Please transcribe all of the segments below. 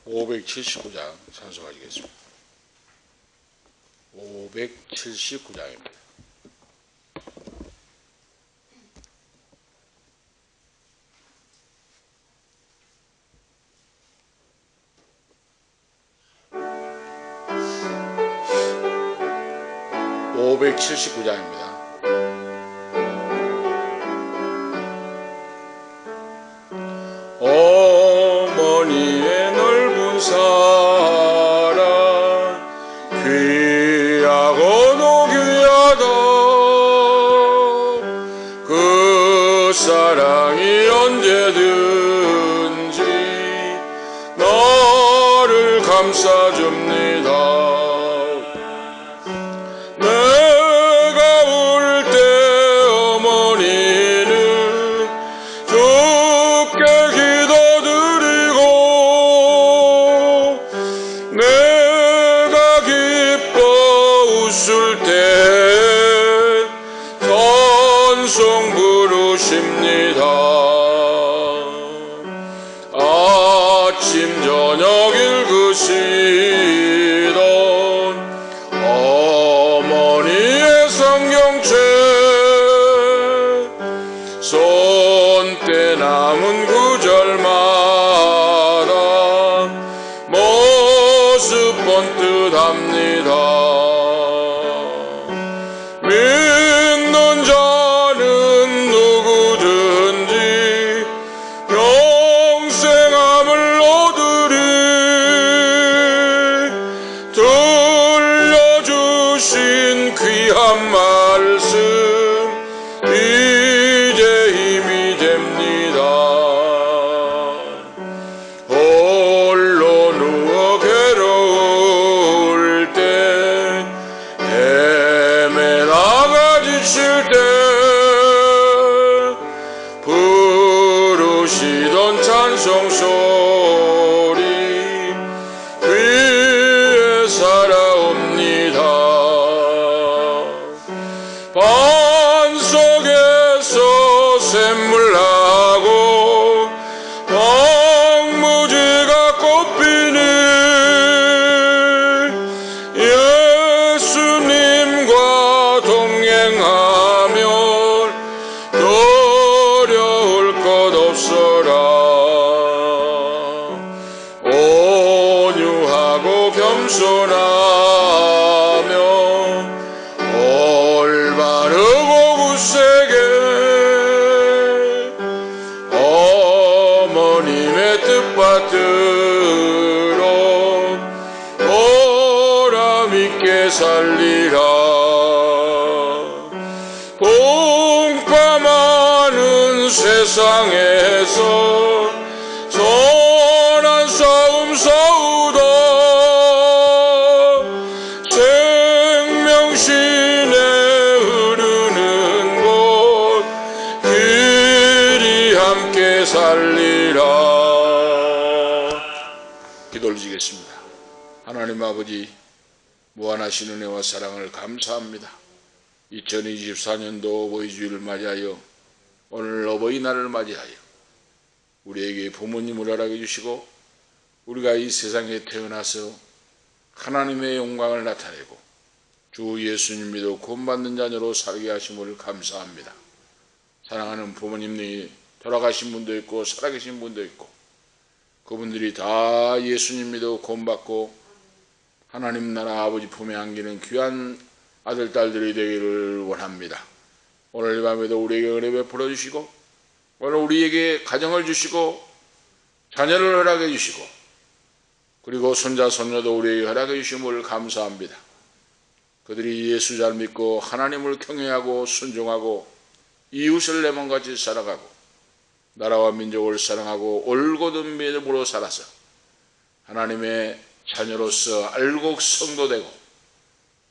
579장 찬송하시겠습니다. 579장입니다. (579장입니다) 어머니의 넓은 사랑 귀하고도 귀하다. 그 사랑이 언제든지 너를 감싸줍니다. 내가 울 때 어머니는 주께 기도드리고, 내가 기뻐 웃을 때 찬송 부르십니다. 아침 저녁 읽으시던 어머니의 성경책, 손때 남은 구절마다 모습 번뜩합니다. 믿는 자는 누구든지 영생함을 얻으리. 들려주신 귀한 말씀 이제 힘이 됩니다. 홀로 누워 괴로울 때, 헤매다가 지칠 때 부르시던 찬송 소리 귀에 살아옵니다. 반석에서 샘물나고 황무지가 꽃피니 예수님과 동행하면 두려울 것 없어라. 온유하고 겸손하며 올바르고 굳세게 어머님의 뜻받들어 보람있게 살리라. 봉kam하는 세상에서 선한 싸움 싸우다 생명신에 흐르는 곳 길이 함께 살리라. 기도 올리겠습니다. 하나님 아버지, 무한하신 은혜와 사랑을 감사합니다. 2024년도 어버이주일을 맞이하여 오늘 어버이날을 맞이하여 우리에게 부모님을 허락해 주시고, 우리가 이 세상에 태어나서 하나님의 영광을 나타내고 주 예수님 믿어 구원받는 자녀로 살게 하심을 감사합니다. 사랑하는 부모님이 돌아가신 분도 있고 살아계신 분도 있고, 그분들이 다 예수님 믿어 구원받고 하나님 나라 아버지 품에 안기는 귀한 아들 딸들이 되기를 원합니다. 오늘 이 밤에도 우리에게 은혜 베풀어 주시고, 오늘 우리에게 가정을 주시고 자녀를 허락해 주시고, 그리고 손자 손녀도 우리에게 허락해 주심을 감사합니다. 그들이 예수 잘 믿고 하나님을 경외하고 순종하고 이웃을 내 몸같이 살아가고 나라와 민족을 사랑하고 올곧은 믿음으로 살아서 하나님의 자녀로서 알곡 성도되고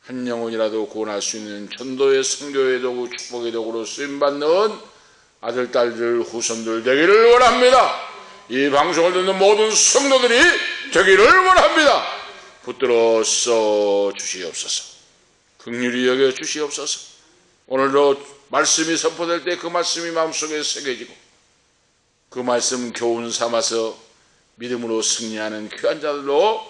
한 영혼이라도 구원할 수 있는 전도의 선교의 도구 축복의 도구로 쓰임받는 아들 딸들 후손들 되기를 원합니다. 이 방송을 듣는 모든 성도들이 되기를 원합니다. 붙들어 주시옵소서. 긍휼히 여겨 주시옵소서. 오늘도 말씀이 선포될 때 그 말씀이 마음속에 새겨지고 그 말씀 교훈 삼아서 믿음으로 승리하는 귀한 자들로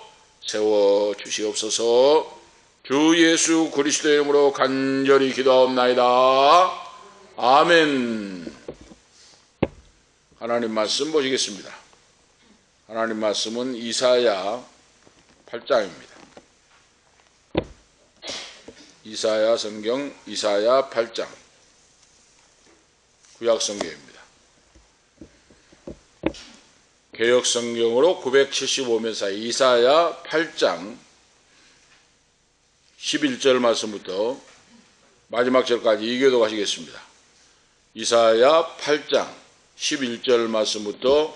세워주시옵소서. 주 예수 그리스도의 이름으로 간절히 기도하옵나이다. 아멘. 하나님 말씀 보시겠습니다. 하나님 말씀은 이사야 8장입니다. 이사야 성경 이사야 8장 구약 성경입니다. 개역 성경으로 975면사 이사야 8장 11절 말씀부터 마지막 절까지 이교도 가시겠습니다. 이사야 8장 11절 말씀부터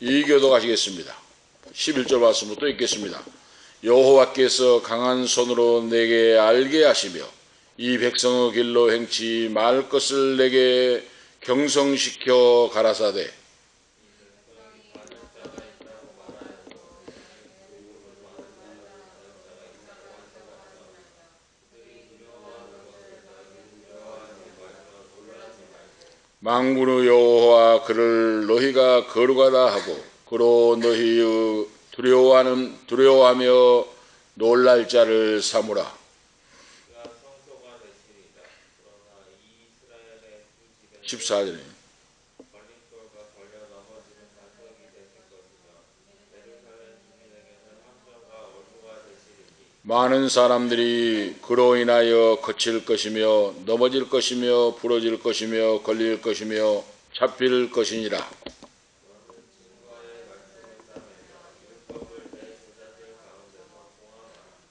이교도 가시겠습니다. 11절 말씀부터 읽겠습니다. 여호와께서 강한 손으로 내게 알게 하시며 이 백성의 길로 행치 말 것을 내게 경성시켜 가라사대 만군의 여호와 그를 너희가 거룩하다 하고 그로 너희의 두려워하며 놀랄 자를 삼으라. 14절에 많은 사람들이 그로 인하여 거칠 것이며 넘어질 것이며 부러질 것이며 걸릴 것이며 잡힐 것이니라.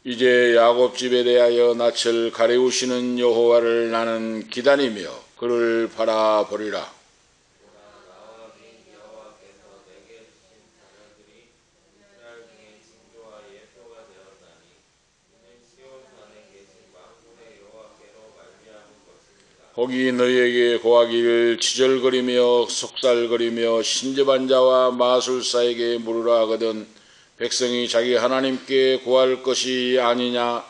이제 야곱 집에 대하여 낯을 가리우시는 여호와를 나는 기다리며 그를 바라보리라. 거기 너희에게 고하기를 지절거리며 속살거리며 신접한 자와 마술사에게 물으라 하거든 백성이 자기 하나님께 구할 것이 아니냐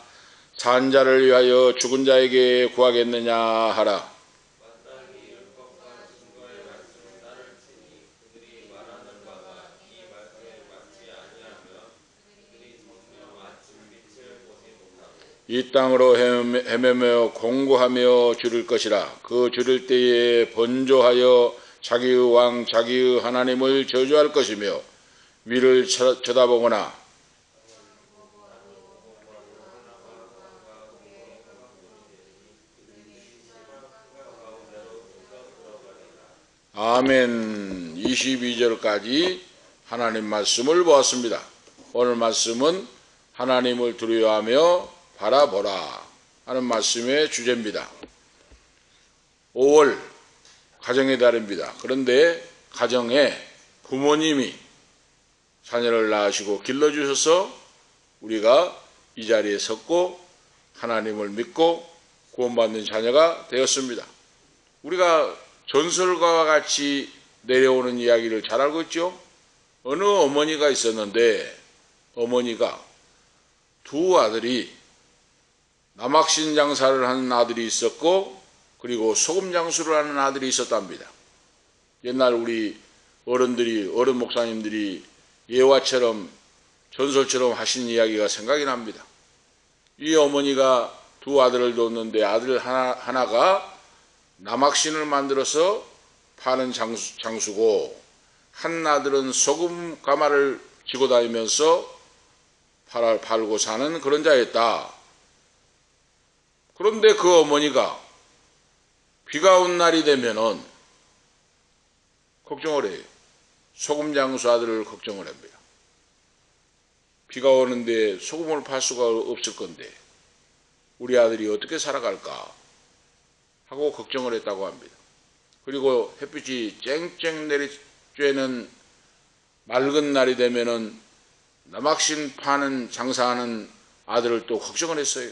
산 자를 위하여 죽은 자에게 구하겠느냐 하라. 이 땅으로 헤매며 공고하며 줄일 것이라. 그 줄일 때에 번조하여 자기의 왕 자기의 하나님을 저주할 것이며 위를 쳐다보거나 아멘. 22절까지 하나님 말씀을 보았습니다. 오늘 말씀은 하나님을 두려워하며 바라보라 하는 말씀의 주제입니다. 5월 가정의 달입니다. 그런데 가정에 부모님이 자녀를 낳으시고 길러주셔서 우리가 이 자리에 섰고 하나님을 믿고 구원받는 자녀가 되었습니다. 우리가 전설과 같이 내려오는 이야기를 잘 알고 있죠? 어느 어머니가 있었는데 어머니가 두 아들이 남학신 장사를 하는 아들이 있었고 그리고 소금 장수를 하는 아들이 있었답니다. 옛날 우리 어른 목사님들이 예화처럼 전설처럼 하신 이야기가 생각이 납니다. 이 어머니가 두 아들을 뒀는데 아들 하나가 남학신을 만들어서 파는 장수고 한 아들은 소금 가마를 쥐고 다니면서 팔고 사는 그런 자였다. 그런데 그 어머니가 비가 온 날이 되면은 걱정을 해요. 소금 장수 아들을 걱정을 합니다. 비가 오는데 소금을 팔 수가 없을 건데 우리 아들이 어떻게 살아갈까 하고 걱정을 했다고 합니다. 그리고 햇빛이 쨍쨍 내리쬐는 맑은 날이 되면은 남학신 파는 장사하는 아들을 또 걱정을 했어요.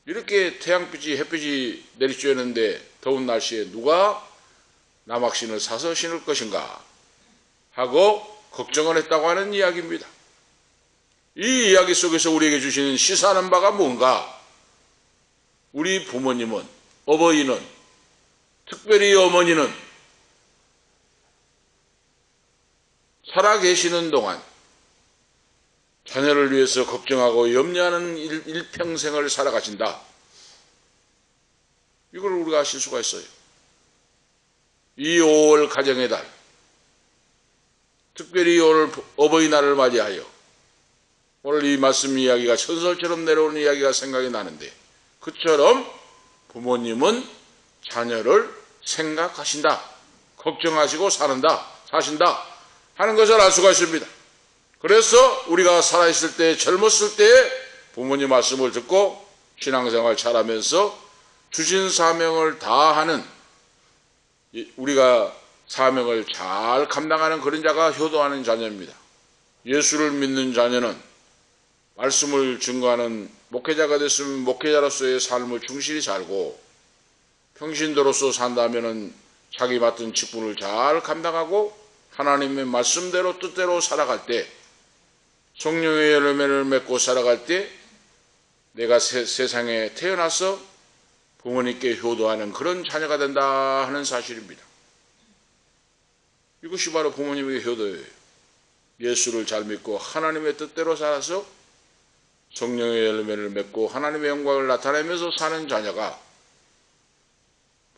이렇게 햇빛이 내리쬐는데 더운 날씨에 누가 남학신을 사서 신을 것인가 하고 걱정을 했다고 하는 이야기입니다. 이 이야기 속에서 우리에게 주시는 시사하는 바가 뭔가? 우리 부모님은, 어버이는, 특별히 어머니는 살아계시는 동안 자녀를 위해서 걱정하고 염려하는 일평생을 살아가신다. 이걸 우리가 아실 수가 있어요. 이 5월 가정의 달, 특별히 오늘 어버이날을 맞이하여 오늘 이 말씀 이야기가 전설처럼 내려오는 이야기가 생각이 나는데, 그처럼 부모님은 자녀를 생각하신다, 걱정하시고 사신다 하는 것을 알 수가 있습니다. 그래서 우리가 살아있을 때, 젊었을 때 부모님 말씀을 듣고 신앙생활 잘하면서 주신 사명을 다하는, 우리가 사명을 잘 감당하는 그런 자가 효도하는 자녀입니다. 예수를 믿는 자녀는 말씀을 증거하는 목회자가 됐으면 목회자로서의 삶을 충실히 살고, 평신도로서 산다면 자기 맡은 직분을 잘 감당하고 하나님의 말씀대로 뜻대로 살아갈 때, 성령의 열매를 맺고 살아갈 때 내가 세상에 태어나서 부모님께 효도하는 그런 자녀가 된다 하는 사실입니다. 이것이 바로 부모님의 효도예요. 예수를 잘 믿고 하나님의 뜻대로 살아서 성령의 열매를 맺고 하나님의 영광을 나타내면서 사는 자녀가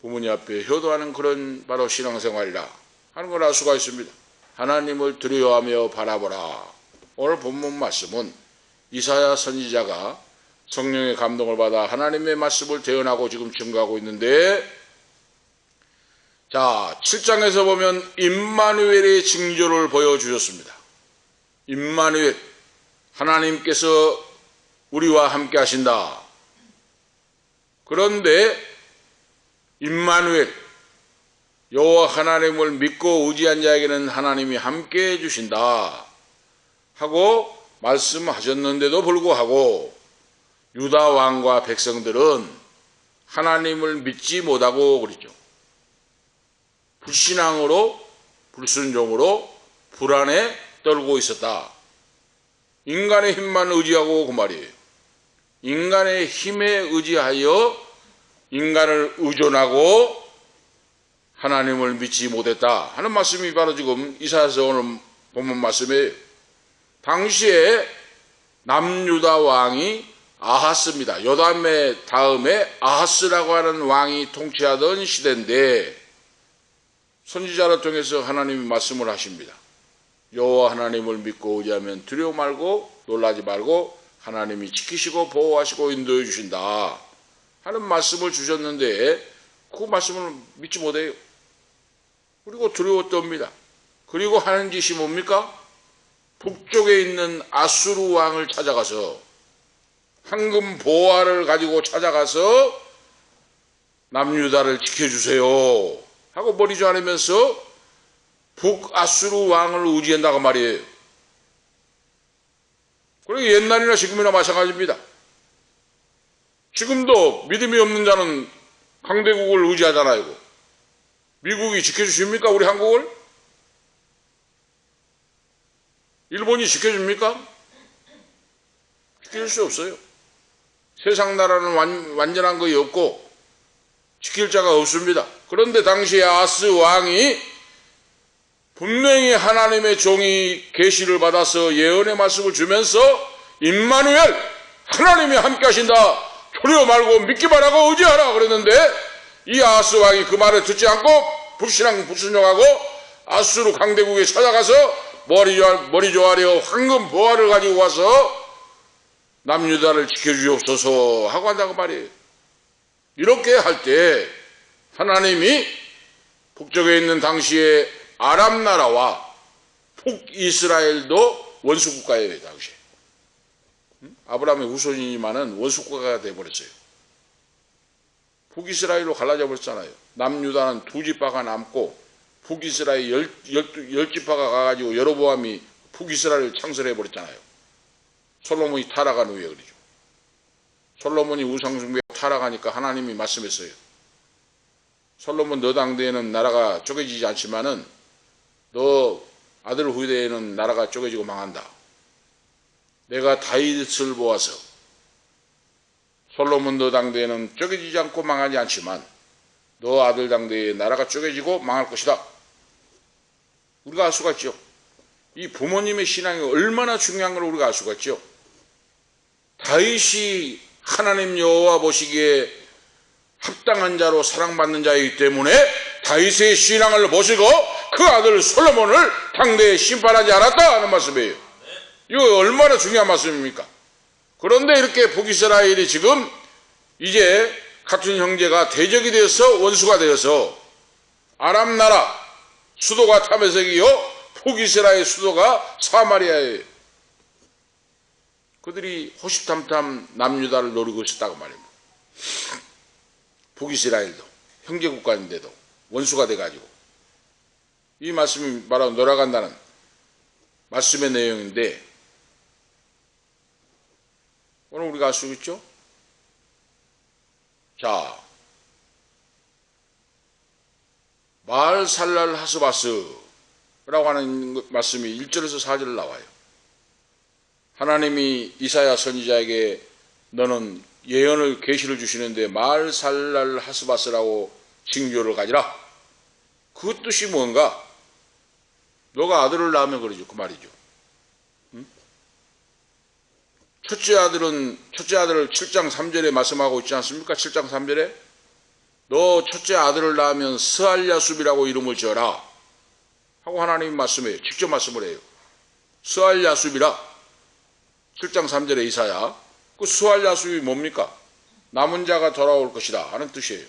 부모님 앞에 효도하는 그런 바로 신앙생활이라 하는 걸 알 수가 있습니다. 하나님을 두려워하며 바라보라. 오늘 본문 말씀은 이사야 선지자가 성령의 감동을 받아 하나님의 말씀을 대언하고 지금 증거하고 있는데, 자, 7장에서 보면 임마누엘의 징조를 보여주셨습니다. 임마누엘, 하나님께서 우리와 함께 하신다. 그런데 임마누엘, 여호와 하나님을 믿고 의지한 자에게는 하나님이 함께 해주신다 하고 말씀하셨는데도 불구하고 유다 왕과 백성들은 하나님을 믿지 못하고 그러죠. 불신앙으로, 불순종으로 불안에 떨고 있었다. 인간의 힘만 의지하고 그 말이에요. 인간의 힘에 의지하여 인간을 의존하고 하나님을 믿지 못했다 하는 말씀이 바로 지금 이사야서 오늘 본문 말씀이에요. 당시에 남유다 왕이 아하스입니다. 요담의 다음에 아하스라고 하는 왕이 통치하던 시대인데, 선지자를 통해서 하나님이 말씀을 하십니다. 여호와 하나님을 믿고 의지하면 두려워 말고 놀라지 말고 하나님이 지키시고 보호하시고 인도해 주신다 하는 말씀을 주셨는데, 그 말씀을 믿지 못해요. 그리고 두려워 떱니다. 그리고 하는 짓이 뭡니까? 북쪽에 있는 아수르 왕을 찾아가서, 황금 보화를 가지고 찾아가서 남유다를 지켜주세요 하고 머리 조아리면서 북아수르 왕을 의지한다고 말이에요. 그리고 옛날이나 지금이나 마찬가지입니다. 지금도 믿음이 없는 자는 강대국을 의지하잖아요. 미국이 지켜주십니까? 우리 한국을? 일본이 지켜줍니까? 지켜줄 수 없어요. 세상 나라는 완전한 것이 없고 지킬 자가 없습니다. 그런데 당시에 아하스 왕이 분명히 하나님의 종이 계시를 받아서 예언의 말씀을 주면서 임마누엘, 하나님이 함께 하신다, 두려워 말고 믿기만 하고 의지하라 그랬는데, 이 아하스 왕이 그 말을 듣지 않고 불순종하고 아수르 강대국에 찾아가서 머리 조아려 황금 보화를 가지고 와서 남유다를 지켜주옵소서 하고 한다고 말이에요. 이렇게 할 때 하나님이 북쪽에 있는 당시에 아람 나라와 북이스라엘도 원수국가예요. 당시에 아브라함의 후손이지만은 원수국가가 되어버렸어요. 북이스라엘로 갈라져 버렸잖아요. 남유다는 2지파가 남고 북이스라엘 10지파가 가가지고 여로보암이 북이스라엘을 창설해 버렸잖아요. 솔로몬이 타락한 후에 그러죠. 솔로몬이 우상숭배 타락하니까 하나님이 말씀했어요. 솔로몬 너 당대에는 나라가 쪼개지지 않지만은 너 아들 후대에는 나라가 쪼개지고 망한다. 내가 다윗을 보아서 솔로몬 너 당대에는 쪼개지지 않고 망하지 않지만 너 아들 당대에 나라가 쪼개지고 망할 것이다. 우리가 알 수가 있죠. 이 부모님의 신앙이 얼마나 중요한 걸 우리가 알 수가 있죠. 다윗이 하나님 여호와 보시기에 합당한 자로 사랑받는 자이기 때문에 다윗의 신앙을 보시고 그 아들 솔로몬을 당대에 심판하지 않았다 하는 말씀이에요. 이거 얼마나 중요한 말씀입니까? 그런데 이렇게 북이스라엘이 지금 이제 같은 형제가 대적이 되어서 원수가 되어서 아람 나라 수도가 다메섹이요 북이스라엘 수도가 사마리아예요. 그들이 호시탐탐 남유다를 노리고 있었다고 말입니다. 북이스라엘도 형제국가인데도 원수가 돼가지고 이 말씀이 바로 놀아간다는 말씀의 내용인데 오늘 우리가 알 수 있죠? 자, 마을살랄 하스바스라고 하는 말씀이 1절에서 4절 나와요. 하나님이 이사야 선지자에게 너는 예언을 계시를 주시는데 마을살랄 하스바스라고 징조를 가지라. 그 뜻이 뭔가? 너가 아들을 낳으면 그러죠. 그 말이죠. 응? 첫째 아들을 7장 3절에 말씀하고 있지 않습니까? 7장 3절에 너 첫째 아들을 낳으면 스알야숲이라고 이름을 지어라 하고 하나님이 말씀해요. 직접 말씀을 해요. 스알야숲이라 7장 3절에 이사야. 그 스알야숲이 뭡니까? 남은 자가 돌아올 것이다 하는 뜻이에요.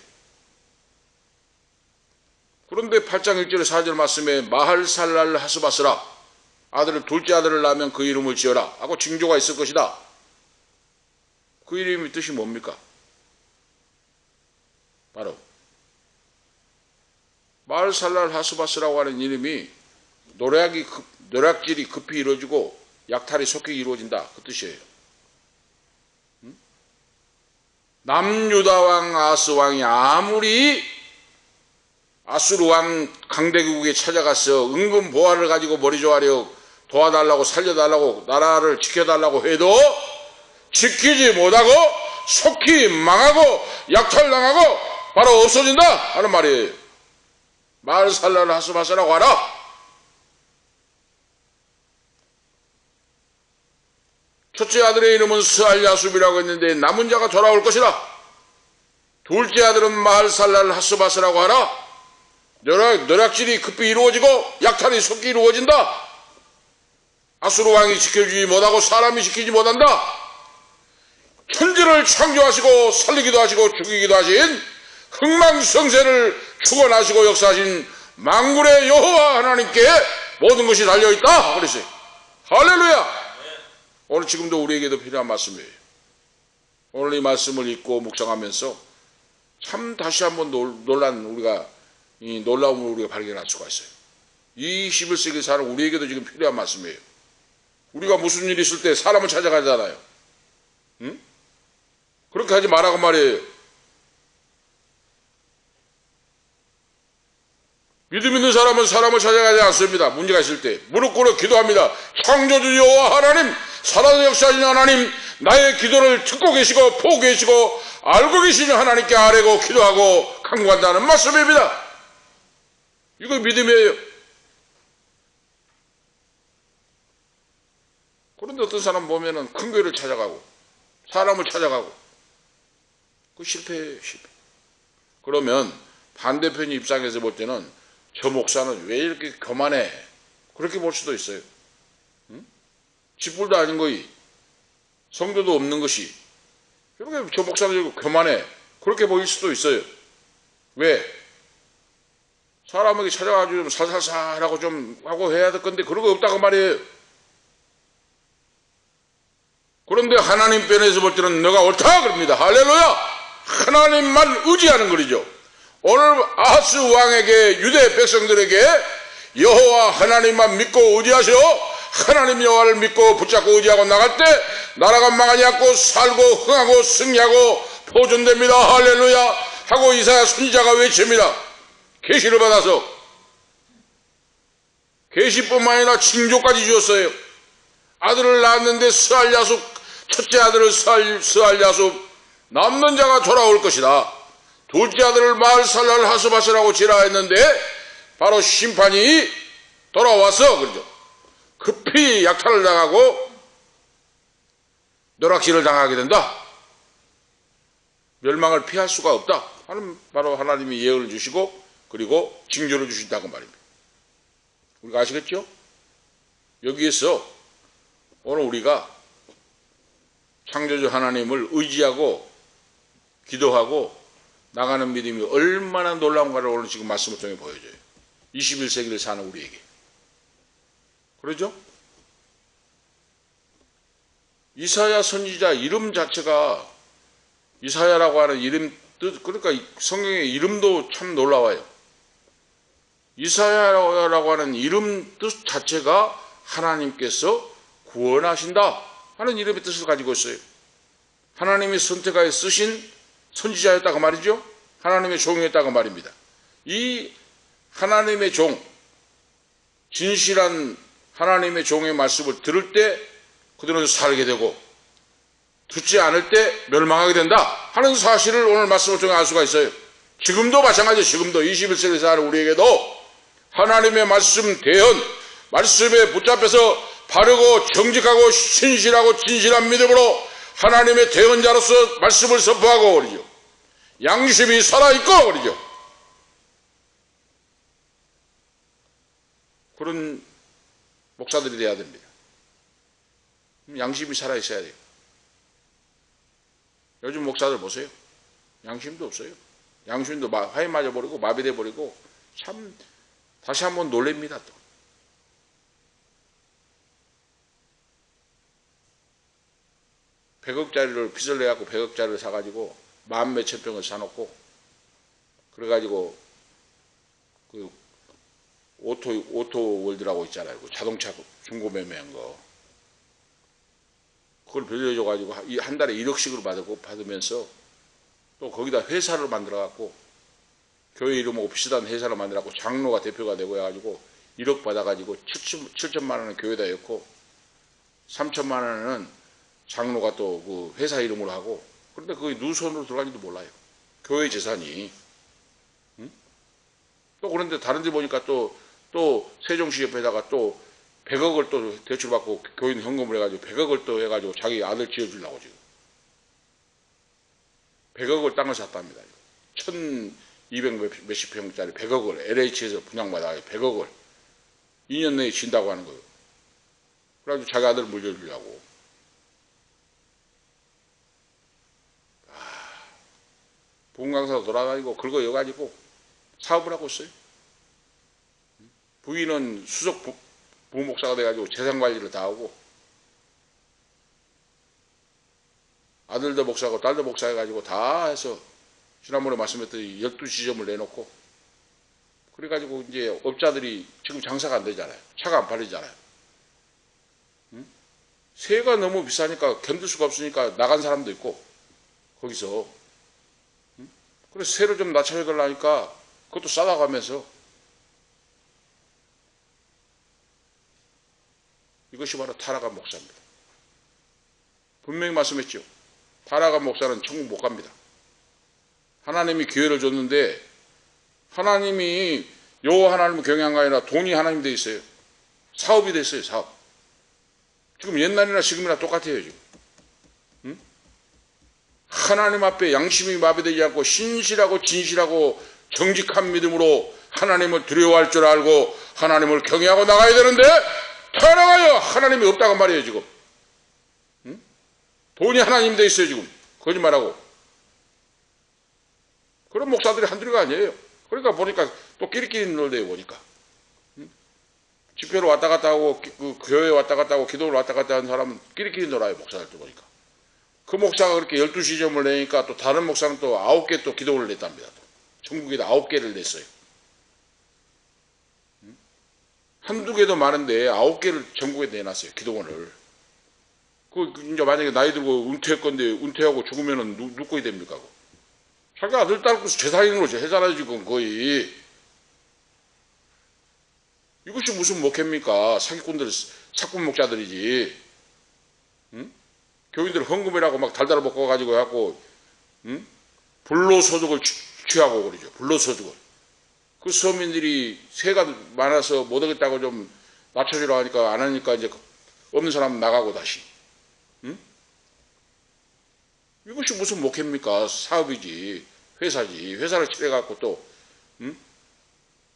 그런데 8장 1절에 4절 말씀에 마할살랄 하스바스라 둘째 아들을 낳으면 그 이름을 지어라 하고 징조가 있을 것이다. 그 이름의 뜻이 뭡니까? 바로 마할살랄 하스바스라고 하는 이름이 노략질이 급히 이루어지고 약탈이 속히 이루어진다 그 뜻이에요. 남유다왕 아스왕이 아무리 아수르왕 강대국에 찾아가서 은근 보화를 가지고 머리 조아려 도와달라고 살려달라고 나라를 지켜달라고 해도 지키지 못하고 속히 망하고 약탈당하고 바로 없어진다 하는 말이에요. 마할살랄 하스바스라고 하라. 첫째 아들의 이름은 스알야숲이라고 했는데 남은 자가 돌아올 것이라. 둘째 아들은 마할살랄 하스바스라고 하라. 노략질이 급히 이루어지고 약탈이 속히 이루어진다. 아수르 왕이 지켜주지 못하고 사람이 지키지 못한다. 천지를 창조하시고 살리기도 하시고 죽이기도 하신 흥망성쇠를 축원하시고 역사하신 만군의 여호와 하나님께 모든 것이 달려있다 그랬어요. 할렐루야. 오늘 지금도 우리에게도 필요한 말씀이에요. 오늘 이 말씀을 읽고 묵상하면서 참 다시 한번 이 놀라움을 우리가 발견할 수가 있어요. 21세기 사는 우리에게도 지금 필요한 말씀이에요. 우리가 무슨 일이 있을 때 사람을 찾아가잖아요. 응? 그렇게 하지 말라고 말이에요. 믿음 있는 사람은 사람을 찾아가지 않습니다. 문제가 있을 때 무릎 꿇어 기도합니다. 창조주 여호와 하나님, 살아서 역사하신 하나님, 나의 기도를 듣고 계시고 보고 계시고 알고 계시는 하나님께 아뢰고 기도하고 간구한다는 말씀입니다. 이거 믿음이에요. 그런데 어떤 사람 보면은 큰 교회를 찾아가고 사람을 찾아가고 그 실패예요. 실패. 그러면 반대편 입장에서 볼 때는 저 목사는 왜 이렇게 교만해? 그렇게 볼 수도 있어요. 응? 쥐뿔도 아닌 거이 성도도 없는 것이 이렇게 저 목사는 교만해 그렇게 보일 수도 있어요. 왜? 사람에게 찾아가지고 좀 살살살하고 좀 하고 해야 될 건데 그런 거 없다고 말이에요. 그런데 하나님 편에서 볼 때는 너가 옳다 그럽니다. 할렐루야. 하나님만 의지하는 거죠. 오늘 아하스 왕에게 유대 백성들에게 여호와 하나님만 믿고 의지하셔 하나님 여호와를 믿고 붙잡고 의지하고 나갈 때 나라가 망하지 않고 살고 흥하고 승리하고 보존됩니다. 할렐루야 하고 이사야 선지자가 외칩니다. 계시를 받아서 계시뿐만 아니라 징조까지 주었어요. 아들을 낳았는데 스알야숲 첫째 아들을 스알야숲 남는 자가 돌아올 것이다. 둘째 아들을 마할살랄 하스바스라고 지라 했는데 바로 심판이 돌아와서 그러죠. 급히 약탈을 당하고 노락질을 당하게 된다. 멸망을 피할 수가 없다. 하는 바로 하나님이 예언을 주시고 그리고 징조를 주신다고 말입니다. 우리가 아시겠죠? 여기에서 오늘 우리가 창조주 하나님을 의지하고 기도하고 나가는 믿음이 얼마나 놀라운가를 오늘 지금 말씀을 통해 보여줘요. 21세기를 사는 우리에게. 그러죠? 이사야 선지자 이름 자체가 이사야라고 하는 이름 뜻, 그러니까 성경의 이름도 참 놀라워요. 이사야라고 하는 이름 뜻 자체가 하나님께서 구원하신다 하는 이름의 뜻을 가지고 있어요. 하나님이 선택하여 쓰신 선지자였다고 말이죠. 하나님의 종이었다고 말입니다. 이 하나님의 종, 진실한 하나님의 종의 말씀을 들을 때 그들은 살게 되고 듣지 않을 때 멸망하게 된다 하는 사실을 오늘 말씀을 통해 알 수가 있어요. 지금도 마찬가지예요. 지금도 21세기 사는 우리에게도 하나님의 말씀 대언, 말씀에 붙잡혀서 바르고 정직하고 신실하고 진실한 믿음으로 하나님의 대언자로서 말씀을 선포하고 그러죠. 양심이 살아있고 그러죠. 그런 목사들이 돼야 됩니다. 양심이 살아있어야 돼요. 요즘 목사들 보세요. 양심도 없어요. 양심도 화에 맞아버리고 마비돼버리고 참 다시 한번 놀랍니다. 또. 백억짜리를 빚을 내갖고 100억짜리를 사가지고 10,000몇천 평을 사놓고 그래가지고 그 오토월드라고 있잖아요. 그 자동차 중고 매매한 거. 그걸 빌려줘가지고 한 달에 1억씩으로 받으면서 또 거기다 회사를 만들어갖고 교회 이름하고 비슷한 회사를 만들어갖고 장로가 대표가 되고 해가지고 1억 받아가지고 7천만 원은 교회에다 넣고 3천만 원은 장로가 또 그 회사 이름으로 하고 그런데 그게 누구 손으로 들어가는지도 몰라요. 교회 재산이. 응? 또 그런데 다른 데 보니까 또 세종시 옆에다가 또 100억을 또 대출받고 교인 현금을 해가지고 100억을 또 해가지고 자기 아들 지어주려고 지금 100억을 땅을 샀답니다. 1200 몇십 평짜리 100억을 LH에서 분양받아 100억을 2년 내에 진다고 하는 거예요. 그래가지고 자기 아들 물려주려고. 본강사로 돌아다니고 긁어여가지고 사업을 하고 있어요. 부인은 수석 부목사가 돼가지고 재산관리를 다 하고 아들도 목사고 딸도 목사 해가지고 다 해서 지난번에 말씀했더니 12지점을 내놓고 그래가지고 이제 업자들이 지금 장사가 안 되잖아요. 차가 안 팔리잖아요. 응? 세가 너무 비싸니까 견딜 수가 없으니까 나간 사람도 있고 거기서 응? 그래서 세를 좀 낮춰달라니까 그것도 싸다 가면서 이것이 바로 타락한 목사입니다. 분명히 말씀했죠. 타락한 목사는 천국 못 갑니다. 하나님이 기회를 줬는데 하나님이 여호와 하나님을 경외한 게 아니라 돈이 하나님 돼 있어요. 사업이 됐어요. 사업. 지금 옛날이나 지금이나 똑같아요. 지금. 응? 하나님 앞에 양심이 마비되지 않고 신실하고 진실하고 정직한 믿음으로 하나님을 두려워할 줄 알고 하나님을 경외하고 나가야 되는데 타락하여 하나님이 없다고 말이에요. 지금. 응? 돈이 하나님 돼 있어요. 지금. 거짓말하고. 그런 목사들이 한둘이가 아니에요. 그러니까 보니까 또 끼리끼리 놀대요. 보니까. 응? 집회로 왔다 갔다 하고 그 교회에 왔다 갔다 하고 기도를 왔다 갔다 하는 사람은 끼리끼리 놀아요. 목사들도 보니까. 그 목사가 그렇게 12시점을 내니까 또 다른 목사는 또 9개 또 기도를 냈답니다. 또. 전국에다 9개를 냈어요. 한두 개도 많은데 9개를 전국에 내놨어요. 기도원을. 그 이제 만약에 나이 들고 은퇴할 건데 은퇴하고 죽으면은 누구 됩니까? 자기 아들 딸 재산인으로 해잖아요. 지금 거의. 이것이 무슨 목회입니까? 사기꾼들, 사꾼 목자들이지. 응? 교인들 헌금이라고 막 달달 먹어가지고 해갖고, 응? 불로소득을 취하고 그러죠. 불로소득을. 그 서민들이 세가 많아서 못하겠다고 좀 낮춰주라 하니까 안 하니까 이제 없는 사람 나가고 다시. 응? 이것이 무슨 목회입니까? 사업이지. 회사지. 회사를 차려갖고 또, 응?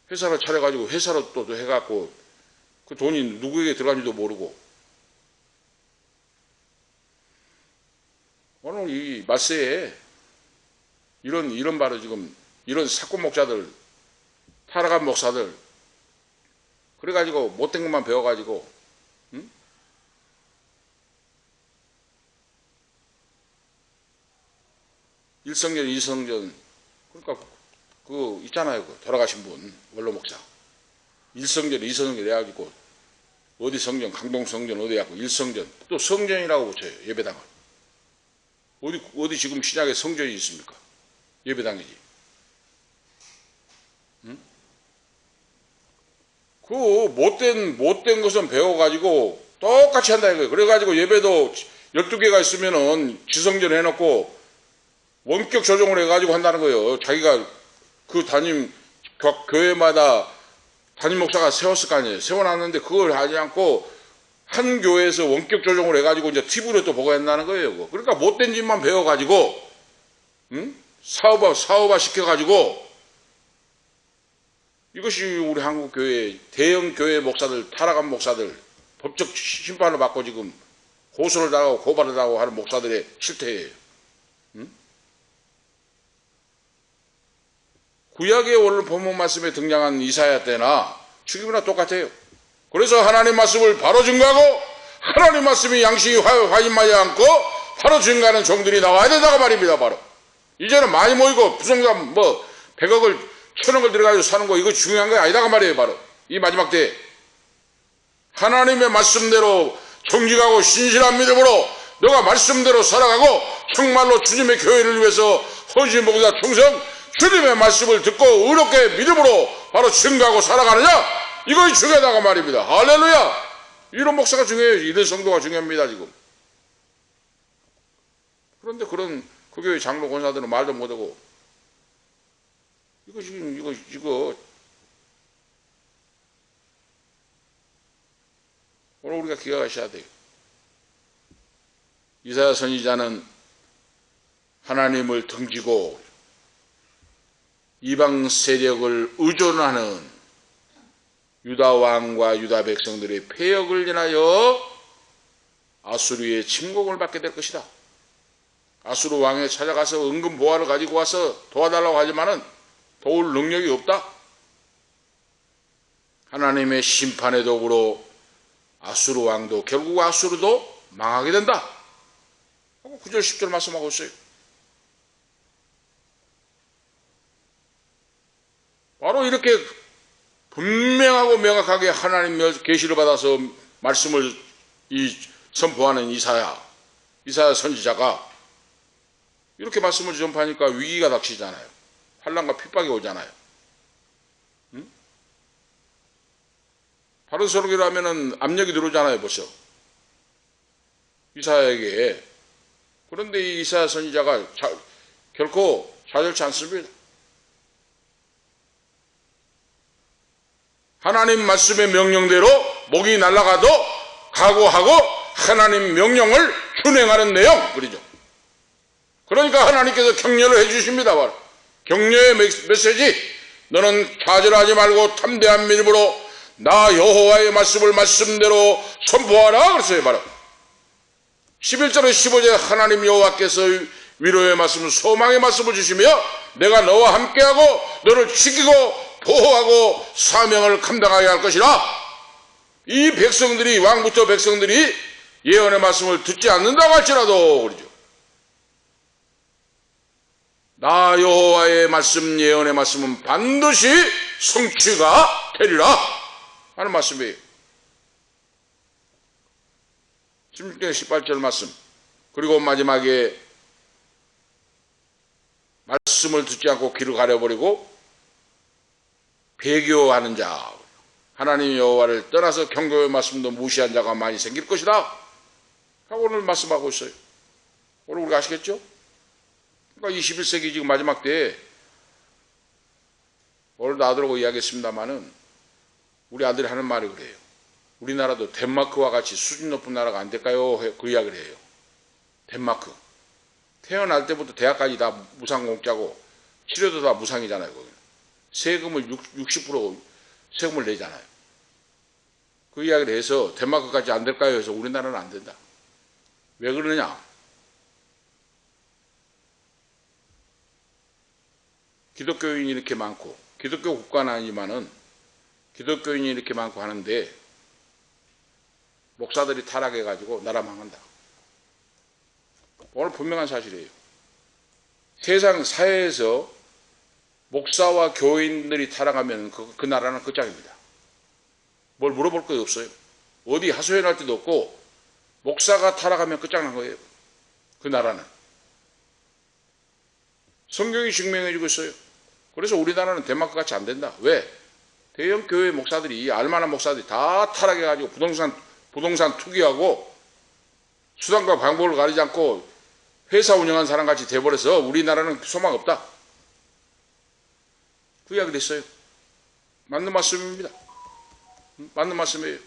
회사를 차려가지고 회사로 또 해갖고 그 돈이 누구에게 들어간지도 모르고. 오늘 이 말세에 이런 바로 지금 이런 사건 목사들, 타락한 목사들, 그래가지고 못된 것만 배워가지고, 응? 일성전, 이성전, 그러니까 그 있잖아요, 그 돌아가신 분 원로 목사, 일성전, 이성전 해가지고 어디 성전, 강동 성전 어디 갖고 일성전, 또 성전이라고 붙여요 예배당을. 어디 지금 신약에 성전이 있습니까? 예배당이지. 응? 그 못된 것은 배워가지고 똑같이 한다 이거예요. 그래가지고 예배도 12개가 있으면은 지성전 해놓고 원격 조정을 해가지고 한다는 거예요. 자기가 그 교회마다 담임 목사가 세웠을 거 아니에요. 세워놨는데 그걸 하지 않고 한 교회에서 원격 조정을 해가지고 이제 TV로 또 보고 한다는 거예요. 그러니까 못된 짓만 배워가지고, 응? 사업화 시켜가지고, 이것이 우리 한국 교회, 대형 교회 목사들, 타락한 목사들, 법적 심판을 받고 지금 고소를 당하고 고발을 당하고 하는 목사들의 실태예요. 응? 구약의 오늘 본문 말씀에 등장한 이사야 때나 지금이나 똑같아요. 그래서 하나님 말씀을 바로 증거하고 하나님 말씀이 양식이 확인하지 않고 바로 증거하는 종들이 나와야 된다고 말입니다. 바로 이제는 많이 모이고 부정자 100억을 1000억을 들어가지고 사는 거 이거 중요한 거 아니다가 말이에요. 바로 이 마지막 때 하나님의 말씀대로 정직하고 신실한 믿음으로 너가 말씀대로 살아가고 정말로 주님의 교회를 위해서 헌신 봉사 충성 주님의 말씀을 듣고 의롭게 믿음으로 바로 증거하고 살아가느냐, 이것이 중요하다고 말입니다. 할렐루야. 이런 목사가 중요해요. 이런 성도가 중요합니다 지금. 그런데 그 교회 장로 권사들은 말도 못하고 이거 오늘 우리가 기억하셔야 돼요. 이사야 선지자는 하나님을 등지고 이방 세력을 의존하는 유다 왕과 유다 백성들의 폐역을 인하여 아수르의 침공을 받게 될 것이다. 아수르 왕에 찾아가서 은근 보화를 가지고 와서 도와달라고 하지만은 도울 능력이 없다. 하나님의 심판의 도구로 아수르 왕도 결국 아수르도 망하게 된다 하고 9절 10절 말씀하고 있어요. 바로 이렇게 분명하고 명확하게 하나님 계시를 받아서 말씀을 선포하는 이사야 선지자가 이렇게 말씀을 전파하니까 위기가 닥치잖아요. 환난과 핍박이 오잖아요. 응? 바른 소리로 하면은 압력이 들어오잖아요. 벌써 이사야에게. 그런데 이 이사야 선지자가 결코 좌절치 않습니다. 하나님 말씀의 명령대로 목이 날아가도 각오하고 하나님 명령을 준행하는 내용, 그러죠. 그러니까 하나님께서 격려를 해주십니다. 바로 격려의 메시지, 너는 좌절하지 말고 담대한 믿음으로 나 여호와의 말씀을 말씀대로 선포하라 그랬어요. 바로 11절에 15절에 하나님 여호와께서 위로의 말씀, 소망의 말씀을 주시며 내가 너와 함께하고 너를 지키고 보호하고 사명을 감당하게 할 것이라. 이 백성들이, 왕부터 백성들이 예언의 말씀을 듣지 않는다고 할지라도 그러죠. 나 여호와의 말씀, 예언의 말씀은 반드시 성취가 되리라 하는 말씀이에요. 16절 18절 말씀. 그리고 마지막에 말씀을 듣지 않고 귀를 가려버리고 배교하는 자, 하나님 여호와를 떠나서 경고의 말씀도 무시한 자가 많이 생길 것이다 하고 오늘 말씀하고 있어요. 오늘 우리가 아시겠죠? 그러니까 21세기 지금 마지막 때에 오늘도 아들하고 이야기했습니다마는 우리 아들이 하는 말이 그래요. 우리나라도 덴마크와 같이 수준 높은 나라가 안 될까요? 그 이야기를 해요. 덴마크. 태어날 때부터 대학까지 다 무상 공짜고 치료도 다 무상이잖아요. 거기는. 세금을 60% 세금을 내잖아요. 그 이야기를 해서 덴마크까지 안 될까요? 해서 우리나라는 안 된다. 왜 그러느냐? 기독교인이 이렇게 많고 기독교 국가는 아니지만은 기독교인이 이렇게 많고 하는데 목사들이 타락해가지고 나라 망한다. 오늘 분명한 사실이에요. 세상 사회에서 목사와 교인들이 타락하면 그 나라는 끝장입니다. 뭘 물어볼 거 없어요. 어디 하소연할 데도 없고 목사가 타락하면 끝장난 거예요. 그 나라는. 성경이 증명해주고 있어요. 그래서 우리나라는 덴마크 같이 안 된다. 왜? 대형 교회 목사들이 알만한 목사들이 다 타락해가지고 부동산 투기하고 수단과 방법을 가리지 않고 회사 운영한 사람 같이 돼버려서 우리나라는 소망 없다. 그 이야기를 했어요. 맞는 말씀입니다. 맞는 말씀이에요.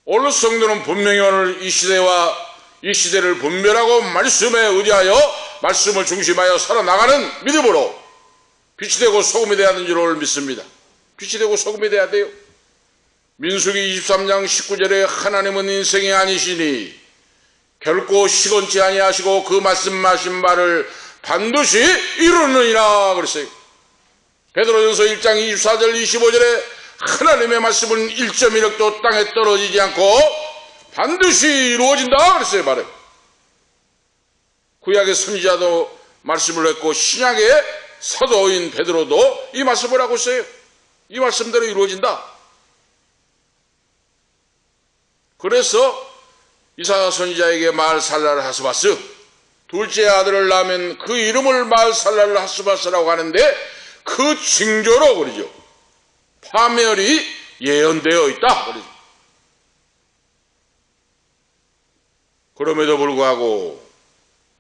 오늘 성도는 분명히 오늘 이 시대를 분별하고 말씀에 의지하여 말씀을 중심하여 살아나가는 믿음으로 빛이 되고 소금이 되어야 하는 줄을 믿습니다. 빛이 되고 소금이 되어야 돼요. 민수기 23장 19절에 하나님은 인생이 아니시니 결코 시건치 아니하시고 그 말씀하신 바를 반드시 이루느니라 그랬어요. 베드로전서 1장 24절 25절에 하나님의 말씀은 1.1억도 땅에 떨어지지 않고 반드시 이루어진다 그랬어요. 말을. 구약의 선지자도 말씀을 했고 신약의 사도인 베드로도 이 말씀을 하고 있어요. 이 말씀대로 이루어진다. 그래서 이사야 선지자에게 마을살라를 하스바스, 둘째 아들을 낳으면 그 이름을 마을살라를 하스바스라고 하는데 그 징조로 그러죠. 파멸이 예언되어 있다. 그러죠. 그럼에도 불구하고